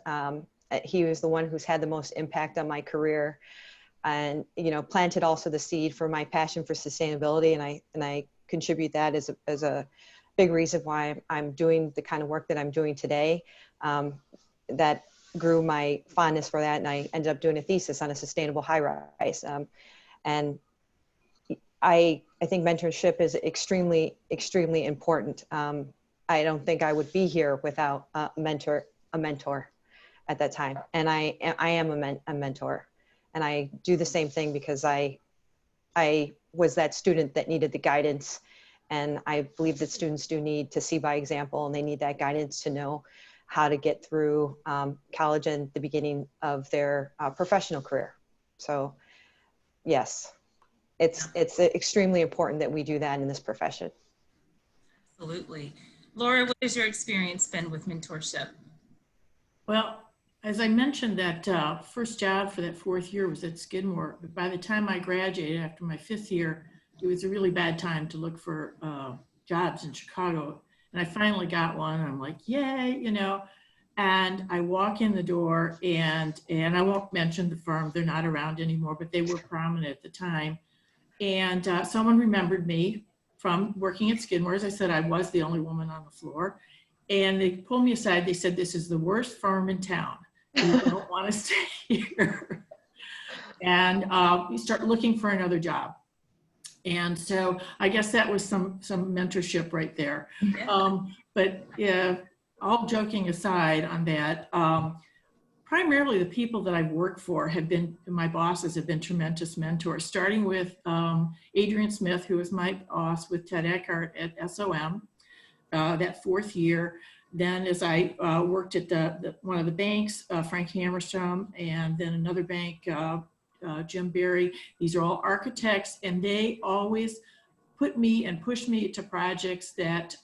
He was the one who's had the most impact on my career, and, you know, planted also the seed for my passion for sustainability. And I contribute that as a big reason why I'm doing the kind of work that I'm doing today. That grew my fondness for that, and I ended up doing a thesis on a sustainable high-rise. And I think mentorship is extremely, extremely important. I don't think I would be here without a mentor at that time. And I am a mentor, and I do the same thing because I was that student that needed the guidance, and I believe that students do need to see by example, and they need that guidance to know how to get through college and the beginning of their professional career. So yes, it's extremely important that we do that in this profession. Absolutely. Laura, what has your experience been with mentorship? Well, as I mentioned, that first job for that 4th year was at Skidmore. But by the time I graduated after my 5th year, it was a really bad time to look for jobs in Chicago. And I finally got one. I'm like, yay, you know. And I walk in the door, and I won't mention the firm. They're not around anymore, but they were prominent at the time. And someone remembered me from working at Skidmore. As I said, I was the only woman on the floor. And they pulled me aside. They said, this is the worst firm in town. You don't want to stay here. And we start looking for another job. And so I guess that was some mentorship right there. Yeah. But yeah, all joking aside on that, primarily the people that I've worked for have been, my bosses have been tremendous mentors, starting with Adrian Smith, who was my boss with Ted Eckhart at SOM, that 4th year. Then as I worked at one of the banks, Frank Hammerstrom, and then another bank, Jim Berry. These are all architects, and they always put me and pushed me to projects that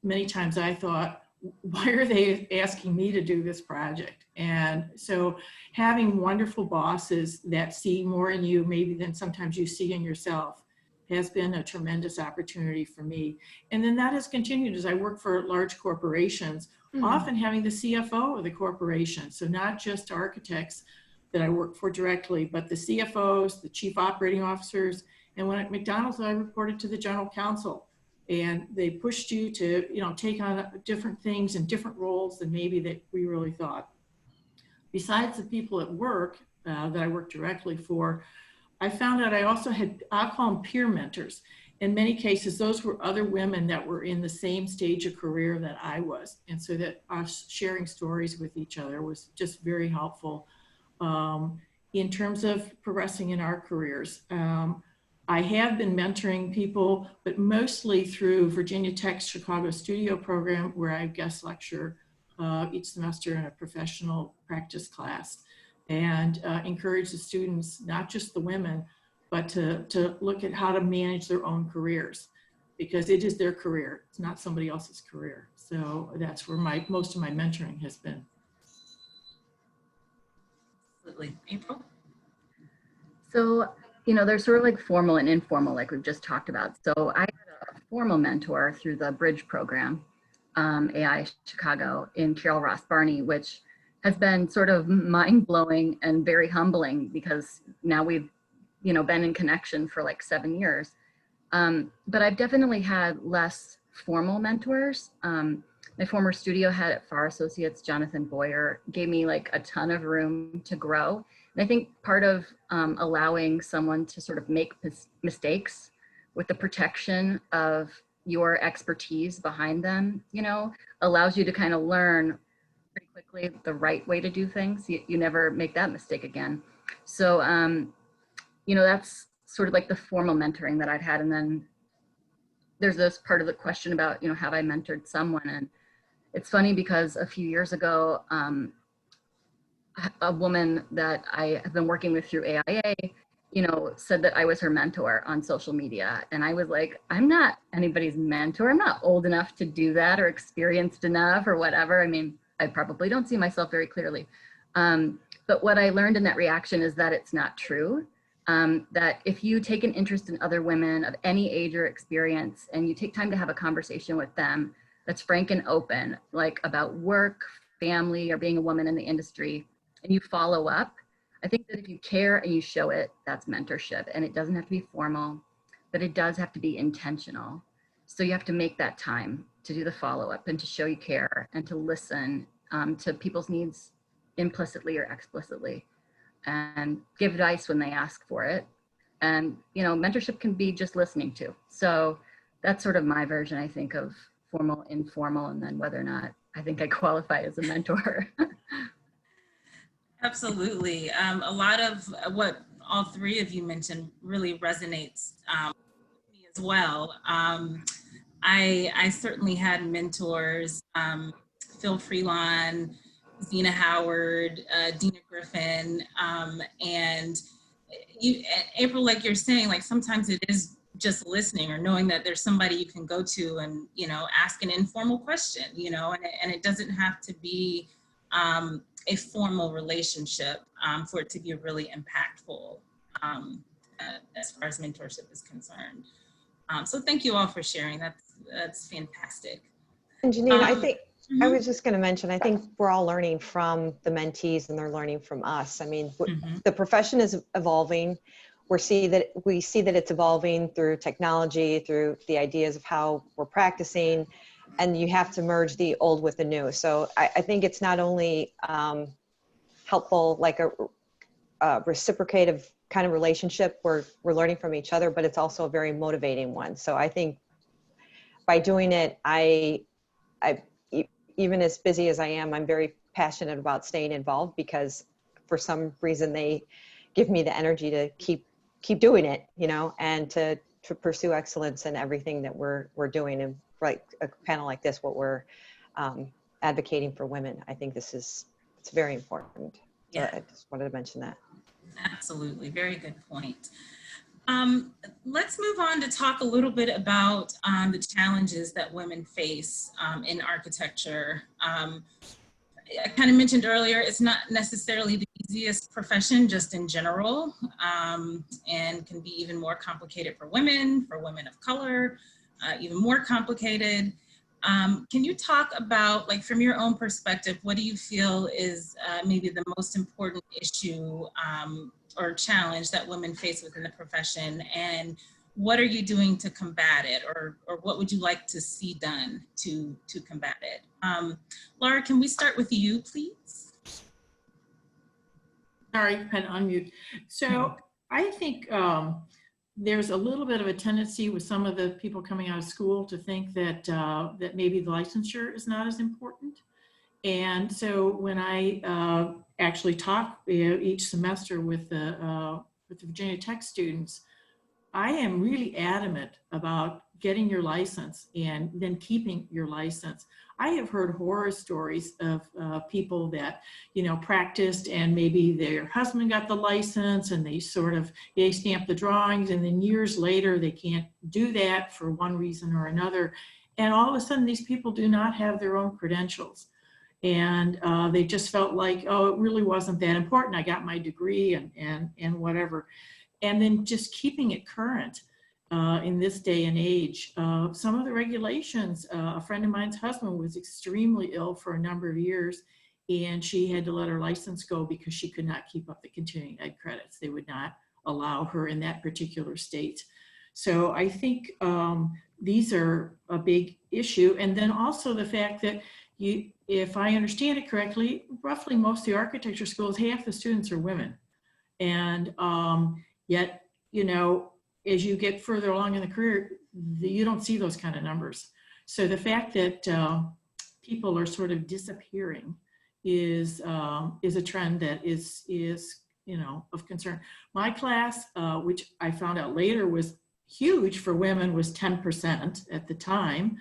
many times I thought, why are they asking me to do this project? And so having wonderful bosses that see more in you maybe than sometimes you see in yourself has been a tremendous opportunity for me. And then that has continued as I work for large corporations, often having the CFO of the corporation. So not just architects that I work for directly, but the CFOs, the chief operating officers. And when at McDonald's, I reported to the general counsel, and they pushed you to, you know, take on different things and different roles than maybe that we really thought. Besides the people at work that I work directly for, I found out I also had, I'll call them peer mentors. In many cases, those were other women that were in the same stage of career that I was. And so that us sharing stories with each other was just very helpful in terms of progressing in our careers. I have been mentoring people, but mostly through Virginia Tech's Chicago Studio program, where I guest lecture each semester in a professional practice class, and encourage the students, not just the women, but to look at how to manage their own careers. because it is their career. It's not somebody else's career. So that's where most of my mentoring has been. Absolutely. April? So, you know, there's sort of like formal and informal, like we've just talked about. So I had a formal mentor through the Bridge program, AI Chicago, in Carol Ross Barney, which has been sort of mind-blowing and very humbling because now we've, you know, been in connection for like 7 years. But I've definitely had less formal mentors. My former studio head at Farr Associates, Jonathan Boyer, gave me like a ton of room to grow. And I think part of allowing someone to sort of make mistakes with the protection of your expertise behind them, you know, allows you to kind of learn pretty quickly the right way to do things. You never make that mistake again. So, you know, that's sort of like the formal mentoring that I've had. And then there's this part of the question about, you know, have I mentored someone? And it's funny because a few years ago, a woman that I have been working with through AIA, you know, said that I was her mentor on social media. And I was like, I'm not anybody's mentor. I'm not old enough to do that or experienced enough or whatever. I mean, I probably don't see myself very clearly. But what I learned in that reaction is that it's not true. That if you take an interest in other women of any age or experience and you take time to have a conversation with them that's frank and open, like about work, family, or being a woman in the industry, and you follow up, I think that if you care and you show it, that's mentorship. And it doesn't have to be formal, but it does have to be intentional. So you have to make that time to do the follow-up and to show you care and to listen to people's needs implicitly or explicitly, and give advice when they ask for it. And, you know, mentorship can be just listening to. So that's sort of my version, I think, of formal, informal, and then whether or not I think I qualify as a mentor. Absolutely. A lot of what all three of you mentioned really resonates with me as well. I certainly had mentors, Phil Freelon, Zena Howard, Dina Griffin, and April, like you're saying, like sometimes it is just listening or knowing that there's somebody you can go to and, you know, ask an informal question, you know, and it doesn't have to be a formal relationship for it to be really impactful as far as mentorship is concerned. So thank you all for sharing. That's fantastic. And Janeen, I think I was just going to mention, I think we're all learning from the mentees and they're learning from us. I mean, the profession is evolving. We see that it's evolving through technology, through the ideas of how we're practicing, and you have to merge the old with the new. So I think it's not only helpful, like a reciprocative kind of relationship where we're learning from each other, but it's also a very motivating one. So I think by doing it, I even as busy as I am, I'm very passionate about staying involved because for some reason they give me the energy to keep doing it, you know, and to pursue excellence in everything that we're doing. And like a panel like this, what we're advocating for women, I think it's very important. So Yeah. I just wanted to mention that. Absolutely, very good point. Let's move on to talk a little bit about the challenges that women face in architecture. I kind of mentioned earlier, it's not necessarily the easiest profession just in general, and can be even more complicated for women of color, even more complicated. Can you talk about, like, from your own perspective, what do you feel is maybe the most important issue or challenge that women face within the profession, and what are you doing to combat it, or what would you like to see done to combat it? Laura, can we start with you, please? Sorry, I had to unmute. So I think there's a little bit of a tendency with some of the people coming out of school to think that that maybe the licensure is not as important. And so when I actually talk each semester with the Virginia Tech students, I am really adamant about getting your license and then keeping your license. I have heard horror stories of people that, you know, practiced and maybe their husband got the license and they stamped the drawings, and then years later they can't do that for one reason or another. And all of a sudden these people do not have their own credentials. And they just felt like, oh, it really wasn't that important. I got my degree and whatever. And then just keeping it current. In this day and age, some of the regulations, a friend of mine's husband was extremely ill for a number of years, and she had to let her license go because she could not keep up the continuing ed credits. They would not allow her in that particular state. So I think these are a big issue. And then also the fact that if I understand it correctly, roughly most of the architecture schools, half the students are women. And yet, you know, as you get further along in the career, you don't see those kind of numbers. So the fact that people are sort of disappearing is a trend that is you know, of concern. My class, which I found out later was huge for women, was 10% at the time,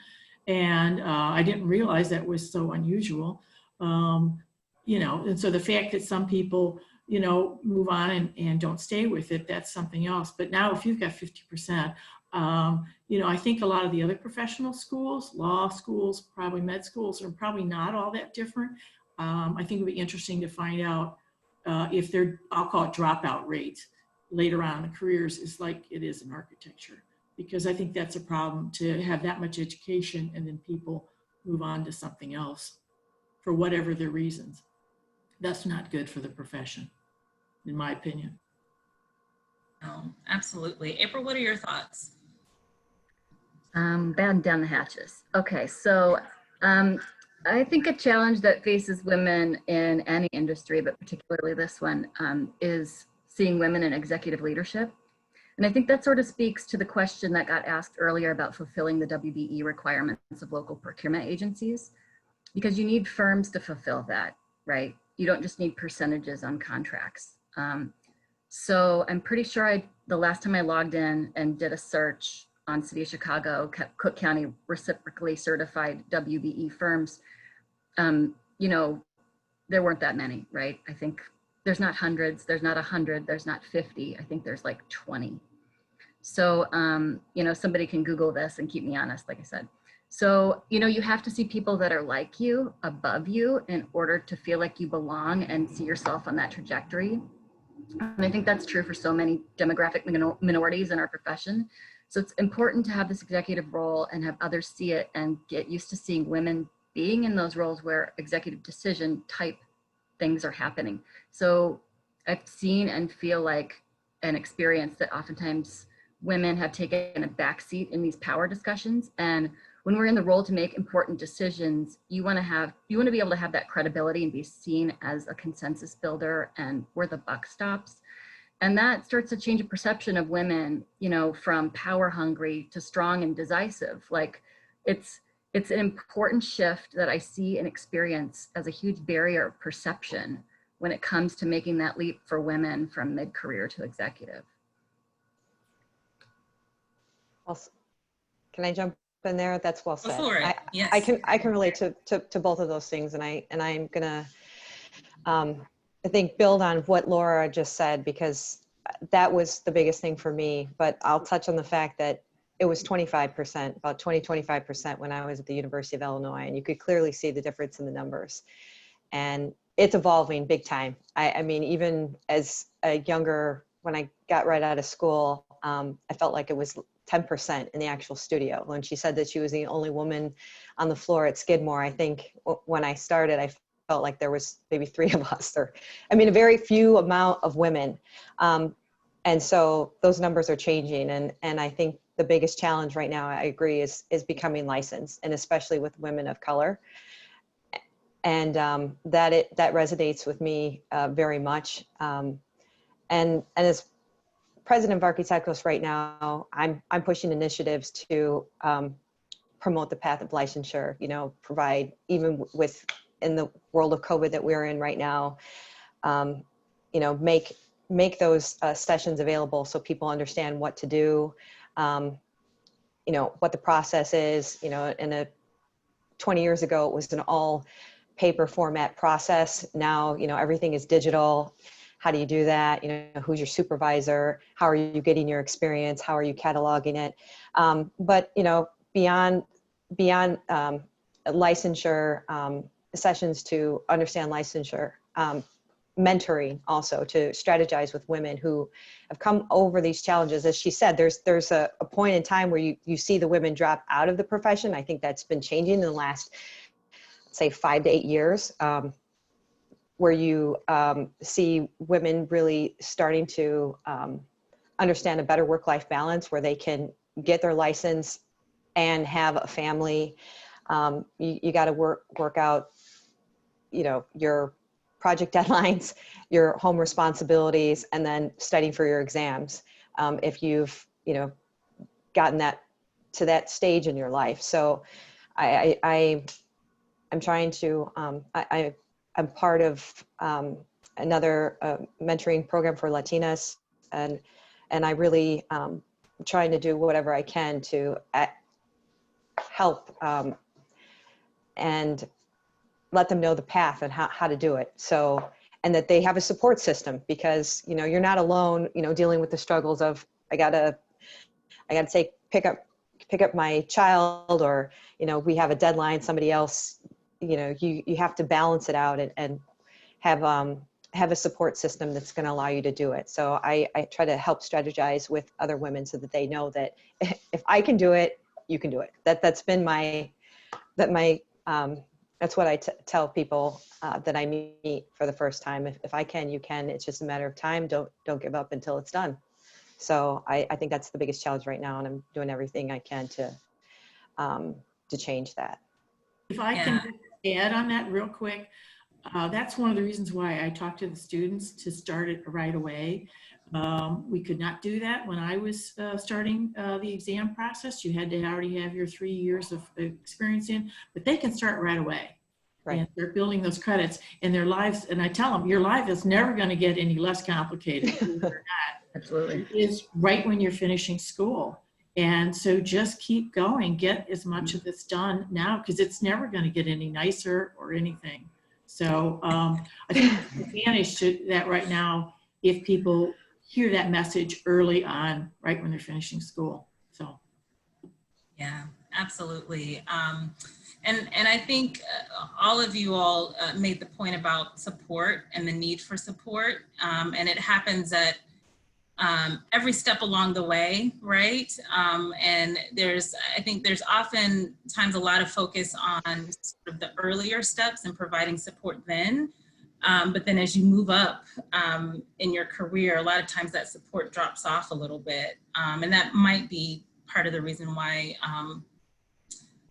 and I didn't realize that was so unusual. You know, and so the fact that some people, you know, move on and don't stay with it, that's something else. But now if you've got 50%, you know, I think a lot of the other professional schools, law schools, probably med schools, are probably not all that different. I think it would be interesting to find out if their, I'll call it dropout rate later on in the careers is like it is in architecture, because I think that's a problem to have that much education and then people move on to something else for whatever their reasons. That's not good for the profession, in my opinion. Oh, absolutely. April, what are your thoughts? Batten down the hatches. Okay, so I think a challenge that faces women in any industry, but particularly this one, is seeing women in executive leadership. And I think that sort of speaks to the question that got asked earlier about fulfilling the WBE requirements of local procurement agencies, because you need firms to fulfill that, right? You don't just need percentages on contracts. So I'm pretty sure the last time I logged in and did a search on City of Chicago, Cook County reciprocally certified WBE firms, you know, there weren't that many, right? I think there's not hundreds, there's not 100, there's not 50, I think there's like 20. So, you know, somebody can Google this and keep me honest, like I said. So, you know, you have to see people that are like you, above you, in order to feel like you belong and see yourself on that trajectory. And I think that's true for so many demographic minorities in our profession. So it's important to have this executive role and have others see it and get used to seeing women being in those roles where executive decision type things are happening. So I've seen and feel like an experience that oftentimes women have taken a backseat in these power discussions. And when we're in the role to make important decisions, you want to be able to have that credibility and be seen as a consensus builder and where the buck stops. And that starts to change a perception of women, you know, from power hungry to strong and decisive. Like it's an important shift that I see and experience as a huge barrier of perception when it comes to making that leap for women from mid-career to executive. Well, can I jump in there? That's well said. Go for it. Yes. I can relate to both of those things, and I'm gonna I think build on what Laura just said, because that was the biggest thing for me. But I'll touch on the fact that it was 25%, about 25% when I was at the University of Illinois, and you could clearly see the difference in the numbers. And it's evolving big time. I mean, even as a younger, when I got right out of school, I felt like it was 10% in the actual studio. When she said that she was the only woman on the floor at Skidmore, I think when I started, I felt like there was maybe 3 of us, or, I mean, a very few amount of women. And so those numbers are changing. And I think the biggest challenge right now, I agree, is becoming licensed, and especially with women of color. And that resonates with me very much. And as president of Arquitectos right now, I'm pushing initiatives to promote the path of licensure, you know, provide, even in the world of COVID that we're in right now, you know, make those sessions available so people understand what to do. what the process is, and 20 years ago, it was an all paper format process. Now, everything is digital. How do you do that? Who's your supervisor? How are you getting your experience? How are you cataloging it? But, beyond licensure, sessions to understand licensure, mentoring also to strategize with women who have come over these challenges. As she said, there's a point in time where you see the women drop out of the profession. I think that's been changing in the last, say, 5 to 8 years, where you see women really starting to understand a better work-life balance, where they can get their license and have a family. You got to work out, your project deadlines, your home responsibilities, and then studying for your exams. If you've, gotten to that stage in your life. So I'm trying to, I'm part of another mentoring program for Latinas, and I really trying to do whatever I can to help and let them know the path and how to do it. So, and that they have a support system, because, you're not alone, dealing with the struggles of, I gotta pick up my child, or, we have a deadline, somebody else, you have to balance it out and have a support system that's going to allow you to do it. So I try to help strategize with other women so that they know that if I can do it, you can do it. That's been that's what I tell people that I meet for the first time. If I can, you can. It's just a matter of time. Don't give up until it's done. So I think that's the biggest challenge right now, and I'm doing everything I can to change that. If I can add on that real quick, that's one of the reasons why I talk to the students to start it right away. We could not do that when I was starting the exam process. You had to already have your 3 years of experience in, but they can start right away. Right. And they're building those credits in their lives. And I tell them, your life is never going to get any less complicated. Believe it or not. Absolutely. It is right when you're finishing school. And so just keep going, get as much of this done now, because it's never going to get any nicer or anything. So I think the advantage to that right now, if people hear that message early on, right when they're finishing school. So. Yeah, absolutely. And I think all of you all made the point about support and the need for support. And it happens at every step along the way, right? And I think there's often times a lot of focus on sort of the earlier steps and providing support then. But then as you move up in your career, a lot of times that support drops off a little bit. And that might be part of the reason why,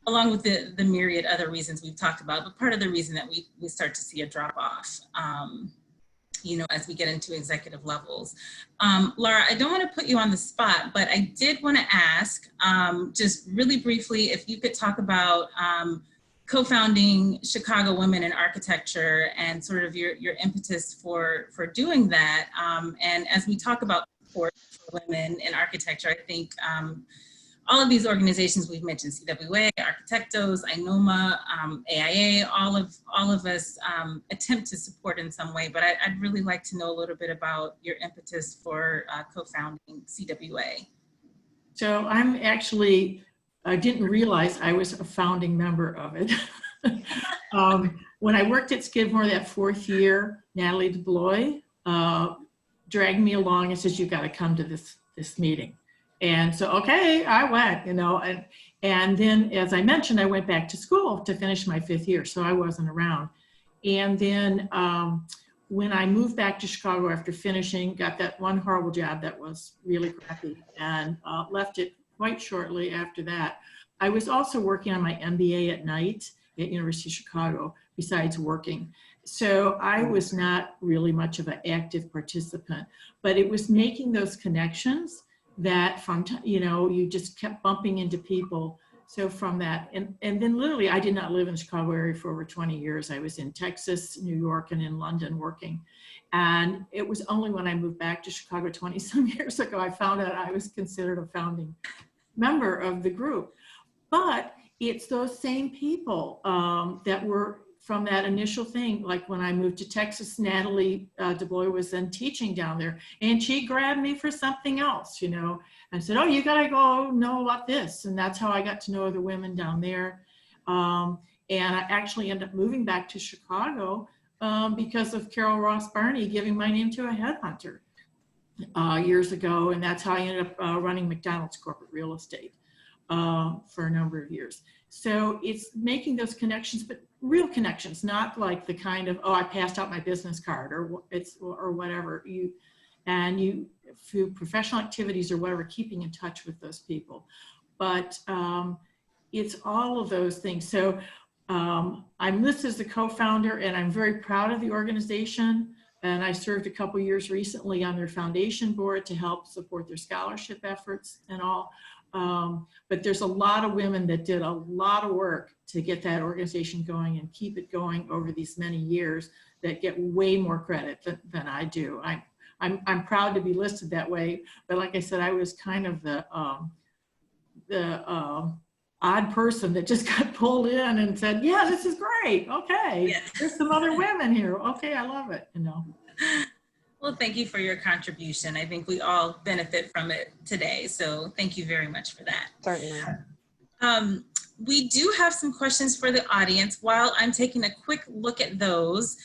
along with the myriad other reasons we've talked about, but part of the reason that we start to see a drop off, as we get into executive levels. Laura, I don't want to put you on the spot, but I did want to ask, just really briefly, if you could talk about co-founding Chicago Women in Architecture and sort of your impetus for doing that. And as we talk about support for women in architecture, I think all of these organizations we've mentioned, CWA, Arquitectos, NOMA, AIA, all of us attempt to support in some way, but I'd really like to know a little bit about your impetus for co-founding CWA. So I didn't realize I was a founding member of it. When I worked at Skidmore that 4th year, Natalie DeBlois dragged me along and says, "You've got to come to this meeting." And so, okay, I went, and then as I mentioned, I went back to school to finish my 5th year, so I wasn't around. And then when I moved back to Chicago after finishing, got that one horrible job that was really crappy, and left it quite shortly after that. I was also working on my MBA at night at University of Chicago besides working. So I was not really much of an active participant, but it was making those connections that you just kept bumping into people. So from that, and then literally I did not live in the Chicago area for over 20 years. I was in Texas, New York, and in London working. And it was only when I moved back to Chicago 20 some years ago, I found out I was considered a founding member of the group. But it's those same people that were from that initial thing. Like when I moved to Texas, Natalie DeBoy was then teaching down there, and she grabbed me for something else, you know, and said, oh, you gotta go know about this. And that's how I got to know other women down there. And I actually ended up moving back to Chicago because of Carol Ross Barney giving my name to a headhunter years ago. And that's how I ended up running McDonald's corporate real estate for a number of years. So it's making those connections, but real connections, not like the kind of, oh, I passed out my business card or whatever. You through professional activities or whatever, keeping in touch with those people. But it's all of those things. So I'm listed as the co-founder, and I'm very proud of the organization. And I served a couple years recently on their foundation board to help support their scholarship efforts and all. But there's a lot of women that did a lot of work to get that organization going and keep it going over these many years that get way more credit than I do. I'm proud to be listed that way, but like I said, I was kind of the odd person that just got pulled in and said, yeah, this is great. Okay, yeah. There's some other women here. Okay, I love it, you know. Well, thank you for your contribution. I think we all benefit from it today. So thank you very much for that. Certainly. We do have some questions for the audience. While I'm taking a quick look at those,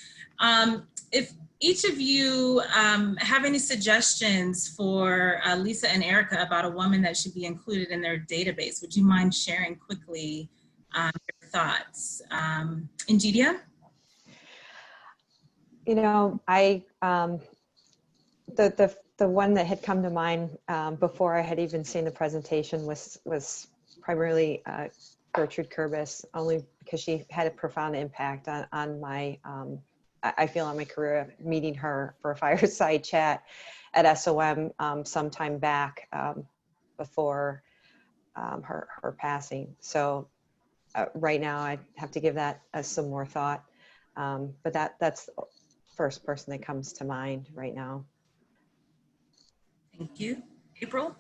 if each of you have any suggestions for Lisa and Erica about a woman that should be included in their database, would you mind sharing quickly your thoughts? Ingedia? You know, the one that had come to mind before I had even seen the presentation was primarily Gertrude Kurbis, only because she had a profound impact on my, I feel, on my career, meeting her for a fireside chat at SOM sometime back before her passing. So right now I have to give that some more thought, but that's the first person that comes to mind right now. Thank you. April?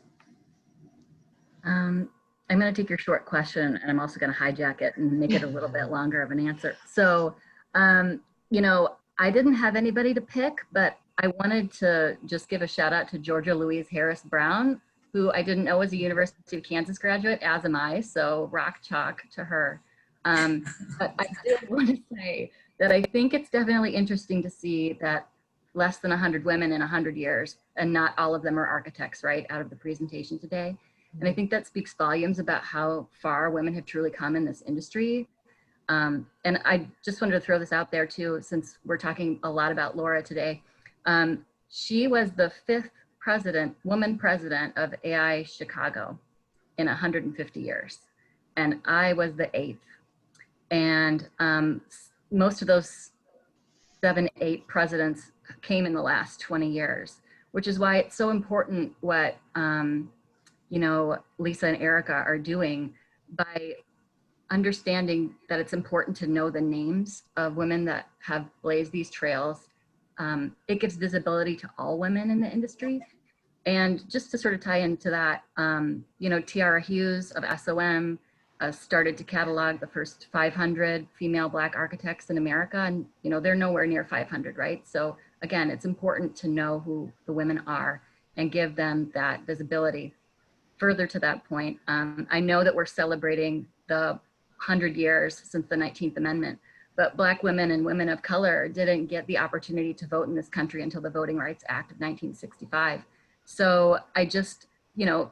I'm going to take your short question, and I'm also going to hijack it and make it a little bit longer of an answer. So, you know, I didn't have anybody to pick, but I wanted to just give a shout out to Georgia Louise Harris Brown, who I didn't know was a University of Kansas graduate, as am I, so rock chalk to her. But I did want to say that I think it's definitely interesting to see that less than 100 women in 100 years, and not all of them are architects, right, out of the presentation today. And I think that speaks volumes about how far women have truly come in this industry. And I just wanted to throw this out there too, since we're talking a lot about Laura today. She was the 5th woman president of AI Chicago in 150 years. And I was the 8th. And most of those 7, 8 presidents came in the last 20 years, which is why it's so important what you know, Lisa and Erica are doing by understanding that it's important to know the names of women that have blazed these trails. It gives visibility to all women in the industry. And just to sort of tie into that, you know, Tiara Hughes of SOM started to catalog the first 500 female Black architects in America. And, you know, they're nowhere near 500, right? So again, it's important to know who the women are and give them that visibility. Further to that point, I know that we're celebrating the 100 years since the 19th Amendment, but Black women and women of color didn't get the opportunity to vote in this country until the Voting Rights Act of 1965. So I just, you know,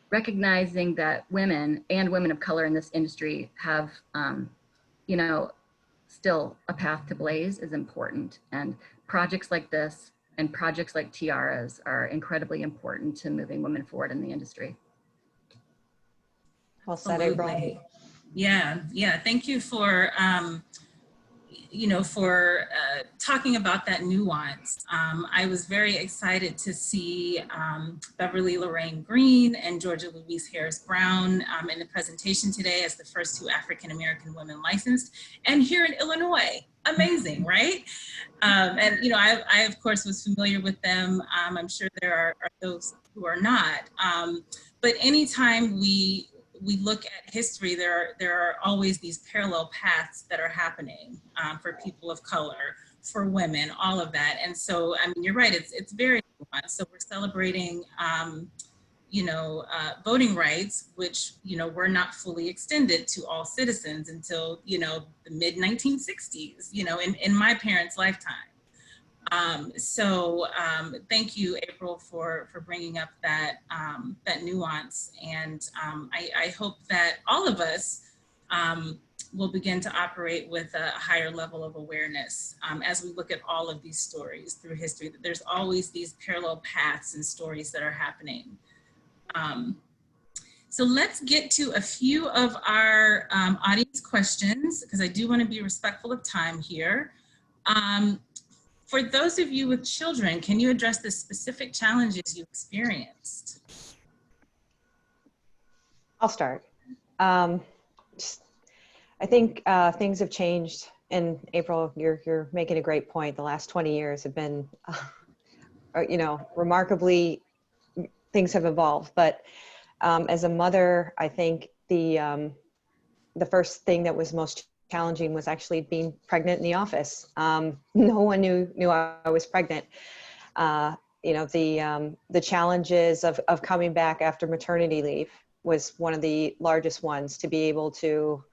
recognizing that women and women of color in this industry have, you know, still a path to blaze is important. And projects like this and projects like Tiara's are incredibly important to moving women forward in the industry. Well said, April. Yeah. Thank you for, you know, for talking about that nuance. I was very excited to see Beverly Lorraine Green and Georgia Louise Harris Brown in the presentation today as the first 2 African-American women licensed, and here in Illinois. Amazing, right? And, you know, I of course was familiar with them. I'm sure there are those who are not. But anytime we look at history, there are always these parallel paths that are happening for people of color, for women, all of that. And so, I mean, you're right, it's very nuanced. So we're celebrating, voting rights, which, were not fully extended to all citizens until, the mid 1960s, in my parents' lifetime. Thank you, April, for bringing up that, that nuance. And I hope that all of us will begin to operate with a higher level of awareness as we look at all of these stories through history, that there's always these parallel paths and stories that are happening. So let's get to a few of our audience questions, because I do want to be respectful of time here. For those of you with children, can you address the specific challenges you experienced? I'll start. I think things have changed. And April, you're making a great point. The last 20 years have been, remarkably, things have evolved. But as a mother, I think the first thing that was most challenging was actually being pregnant in the office. No one knew I was pregnant. The challenges of coming back after maternity leave was one of the largest ones. To be able to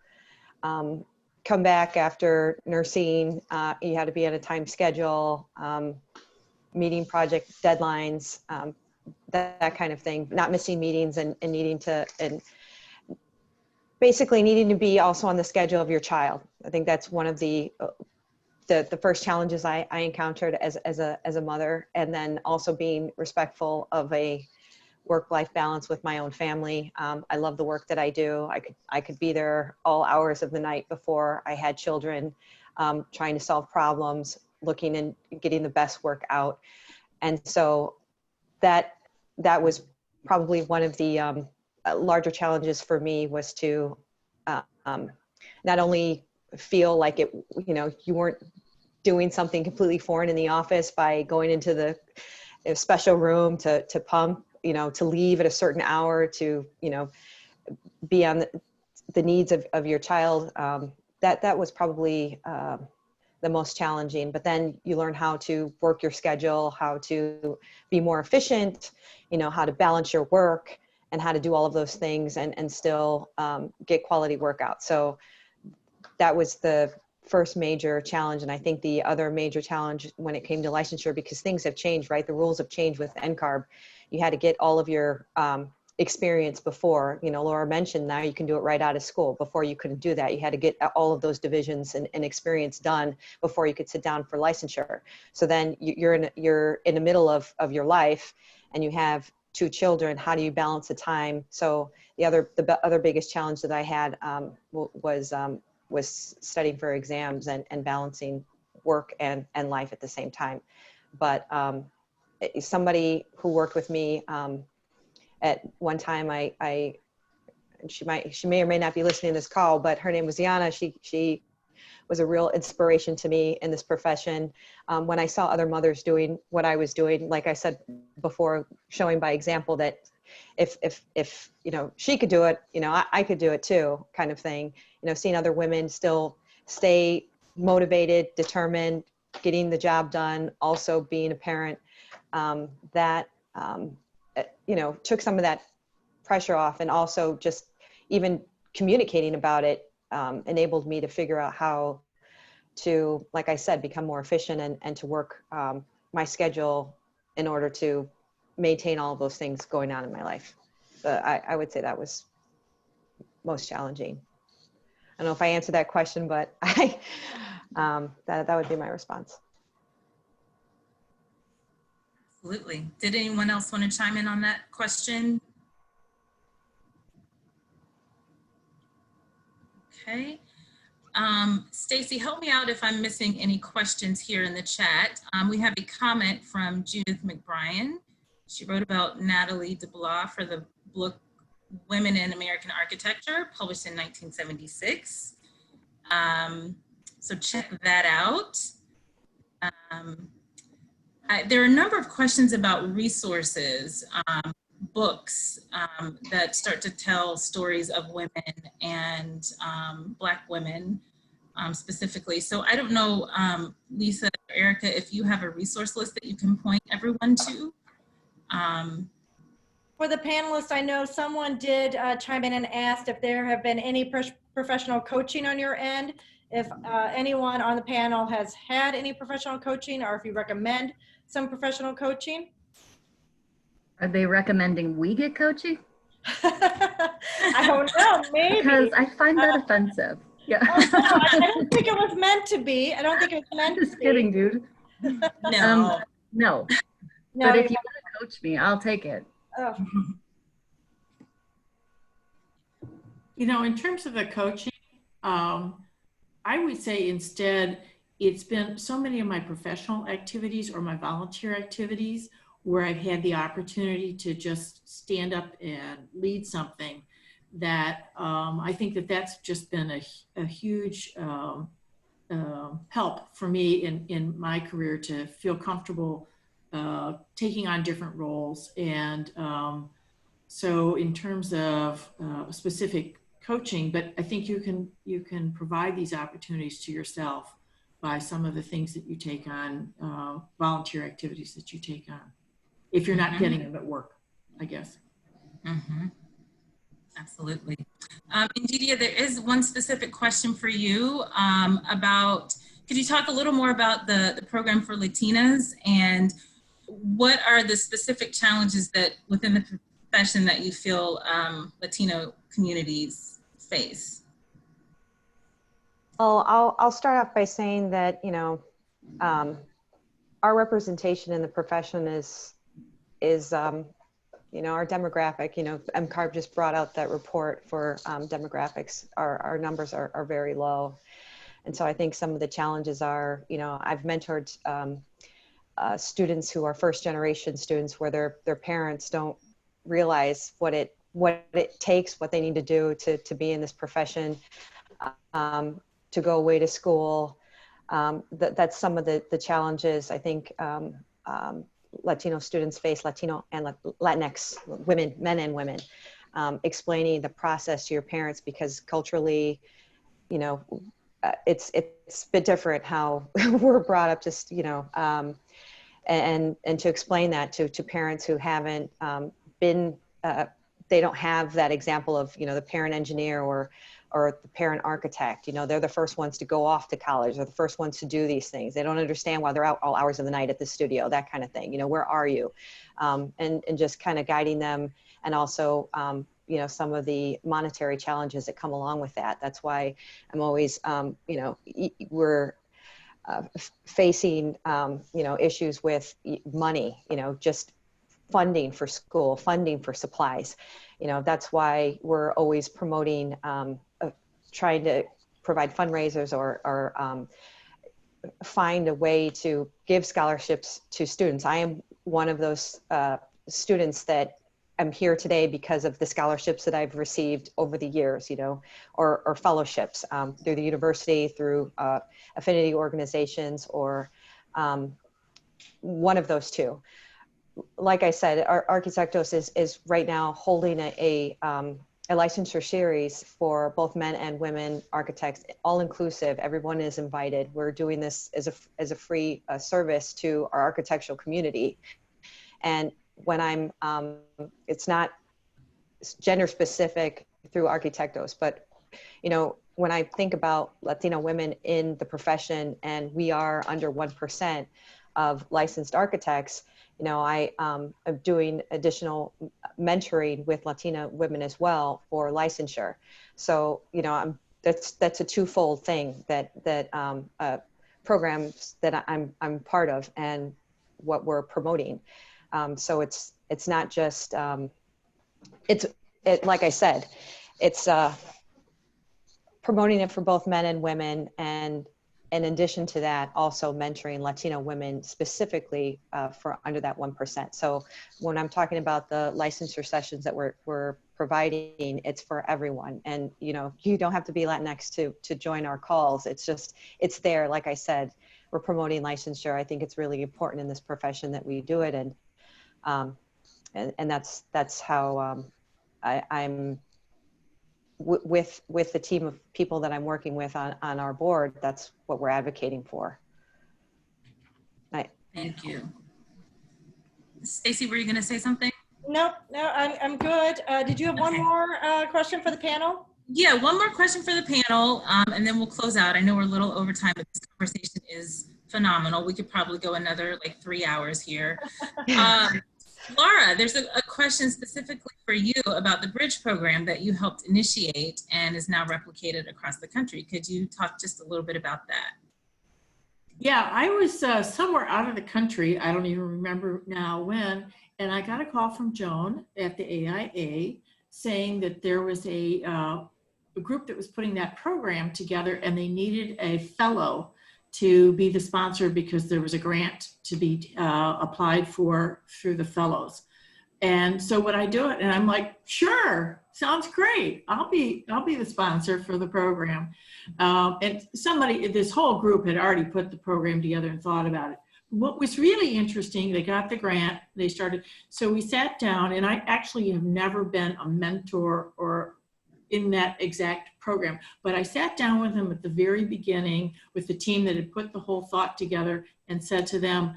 come back after nursing, you had to be on a time schedule, meeting project deadlines, that kind of thing, not missing meetings and needing to, and basically needing to be also on the schedule of your child. I think that's one of the first challenges I encountered as a mother, and then also being respectful of a work-life balance with my own family. I love the work that I do. I could be there all hours of the night before I had children, trying to solve problems, looking and getting the best work out. And so that was probably one of the larger challenges for me, was to not only feel like you weren't doing something completely foreign in the office by going into the special room to pump, to leave at a certain hour, to, be on the needs of your child. That was probably the most challenging. But then you learn how to work your schedule, how to be more efficient, how to balance your work, and how to do all of those things and still get quality work out. So that was the first major challenge. And I think the other major challenge when it came to licensure, because things have changed, right? The rules have changed with NCARB. You had to get all of your experience before. Laura mentioned now you can do it right out of school. Before you couldn't do that. You had to get all of those divisions and experience done before you could sit down for licensure. So then you're in the middle of your life, and you have 2 children. How do you balance the time? So the other biggest challenge that I had was studying for exams and balancing work and life at the same time. But somebody who worked with me at one time, she may or may not be listening to this call, but her name was Yana. She was a real inspiration to me in this profession. When I saw other mothers doing what I was doing, like I said before, showing by example that if she could do it, I could do it too, kind of thing. Seeing other women still stay motivated, determined, getting the job done, also being a parent, that took some of that pressure off, and also just even communicating about it enabled me to figure out how to, like I said, become more efficient and to work my schedule in order to maintain all of those things going on in my life. But I would say that was most challenging. I don't know if I answered that question, but that would be my response. Absolutely. Did anyone else want to chime in on that question? Okay. Stacy, help me out if I'm missing any questions here in the chat. We have a comment from Judith McBrien. She wrote about Natalie DeBlois for the book Women in American Architecture, published in 1976. So check that out. There are a number of questions about resources books that start to tell stories of women and Black women specifically. So I don't know, Lisa or Erica, if you have a resource list that you can point everyone to. For the panelists, I know someone did chime in and asked if there have been any professional coaching on your end, if anyone on the panel has had any professional coaching, or if you recommend some professional coaching. Are they recommending we get coaching? I don't know, maybe. Because I find that offensive. Yeah. Oh, no, I don't think it was meant to be. I don't think it was meant Just to be. kidding, dude. No. No. No, But if you want to coach me, I'll take it. oh. You know, in terms of the coaching, I would say instead, it's been so many of my professional activities or my volunteer activities where I've had the opportunity to just stand up and lead something that I think that that's just been a huge help for me in my career to feel comfortable taking on different roles. And so in terms of specific coaching, but I think you can provide these opportunities to yourself by some of the things that you take on, volunteer activities that you take on, if you're not getting them at work, I guess. Absolutely. Ingedia, there is one specific question for you about, could you talk a little more about the program for Latinas, and what are the specific challenges that within the profession that you feel Latino communities face? Well, I'll start off by saying that, you know, our representation in the profession is you know, our demographic, you know, MCARB just brought out that report for demographics. Our numbers are very low. And so I think some of the challenges are, you know, I've mentored students who are first generation students where their parents don't realize what it takes, what they need to do to be in this profession, to go away to school. That's some of the challenges I think Latino students face, Latino and Latinx women, men and women, explaining the process to your parents, because culturally, you know, it's a bit different how we're brought up, just, you know, and to explain that to parents who haven't been, they don't have that example of, you know, the parent engineer or the parent architect. You know, they're the first ones to go off to college. They're the first ones to do these things. They don't understand why they're out all hours of the night at the studio, that kind of thing. You know, where are you? And just kind of guiding them, and also, you know, some of the monetary challenges that come along with that. That's why I'm always, you know, we're facing, you know, issues with money, you know, just funding for school, funding for supplies. You know, that's why we're always promoting, trying to provide fundraisers or find a way to give scholarships to students. I am one of those students that I'm here today because of the scholarships that I've received over the years, you know, or fellowships through the university, through affinity organizations, or one of those two. Like I said, our Arquitectos is right now holding a licensure series for both men and women architects, all inclusive. Everyone is invited. We're doing this as a free service to our architectural community. And when I'm, it's not gender specific through Arquitectos, but, you know, when I think about Latino women in the profession, and we are under 1% of licensed architects, you know, I am doing additional mentoring with Latina women as well for licensure. So, you know, that's a twofold thing, that programs that I'm part of and what we're promoting. So it's not just, like I said, it's promoting it for both men and women, and in addition to that, also mentoring Latino women specifically for under that 1%. So when I'm talking about the licensure sessions that we're providing, it's for everyone. And, you know, you don't have to be Latinx to join our calls. It's just, it's there. Like I said, we're promoting licensure. I think it's really important in this profession that we do it. And And that's how I'm with the team of people that I'm working with on our board. That's what we're advocating for. Thank you. Stacy, were you going to say something? No, I'm good. Did you have one more question for the panel? Yeah, one more question for the panel, and then we'll close out. I know we're a little over time, but this conversation is phenomenal. We could probably go another like 3 hours here. Laura, there's a question specifically for you about the Bridge program that you helped initiate and is now replicated across the country. Could you talk just a little bit about that? Yeah, I was somewhere out of the country. I don't even remember now when. And I got a call from Joan at the AIA saying that there was a group that was putting that program together and they needed a fellow to be the sponsor because there was a grant to be applied for through the fellows. And so when I do it, and I'm like, sure, sounds great. I'll be the sponsor for the program. And this whole group had already put the program together and thought about it. What was really interesting, they got the grant, they started, so we sat down, and I actually have never been a mentor or in that exact program, but I sat down with them at the very beginning with the team that had put the whole thought together and said to them,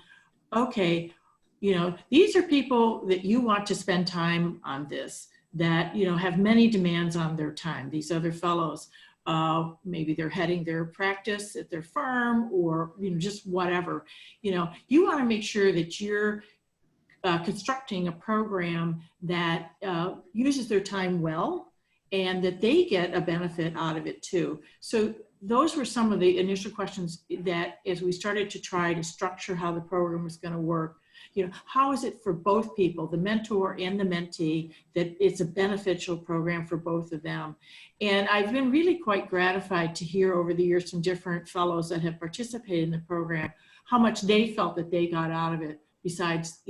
okay, these are people that you want to spend time on this, that, have many demands on their time. These other fellows, maybe they're heading their practice at their firm or, just whatever. You want to make sure that you're constructing a program that uses their time well and that they get a benefit out of it too. So those were some of the initial questions that as we started to try to structure how the program was going to work, how is it for both people, the mentor and the mentee, that it's a beneficial program for both of them? And I've been really quite gratified to hear over the years from different fellows that have participated in the program, how much they felt that they got out of it, besides,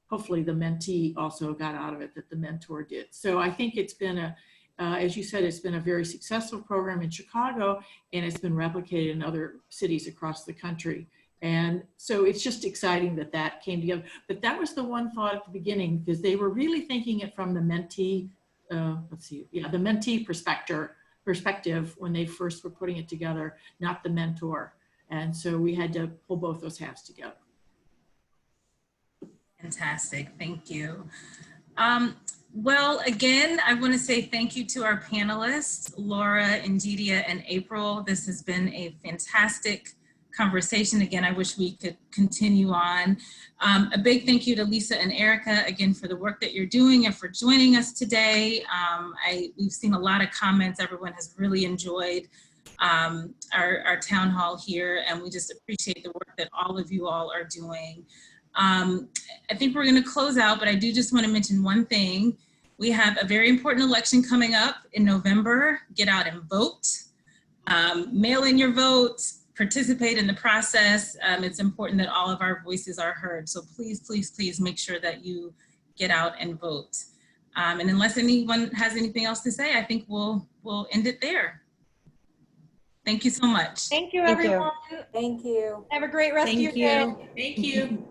hopefully the mentee also got out of it that the mentor did. So I think it's been as you said, it's been a very successful program in Chicago, and it's been replicated in other cities across the country. And so it's just exciting that that came together. But that was the one thought at the beginning, because they were really thinking it from the mentee, the mentee perspective when they first were putting it together, not the mentor. And so we had to pull both those halves together. Fantastic, thank you. Well, again, I want to say thank you to our panelists, Laura, Ingedia, and April. This has been a fantastic conversation. Again, I wish we could continue on. A big thank you to Lisa and Erica, again, for the work that you're doing and for joining us today. We've seen a lot of comments. Everyone has really enjoyed our town hall here, and we just appreciate the work that all of you all are doing. I think we're going to close out, but I do just want to mention one thing. We have a very important election coming up in November. Get out and vote. Mail in your votes. Participate in the process. It's important that all of our voices are heard. So please, please, please make sure that you get out and vote. And unless anyone has anything else to say, I think we'll end it there. Thank you so much. Thank you, everyone. Thank you. Have a great rest of your day. Thank you.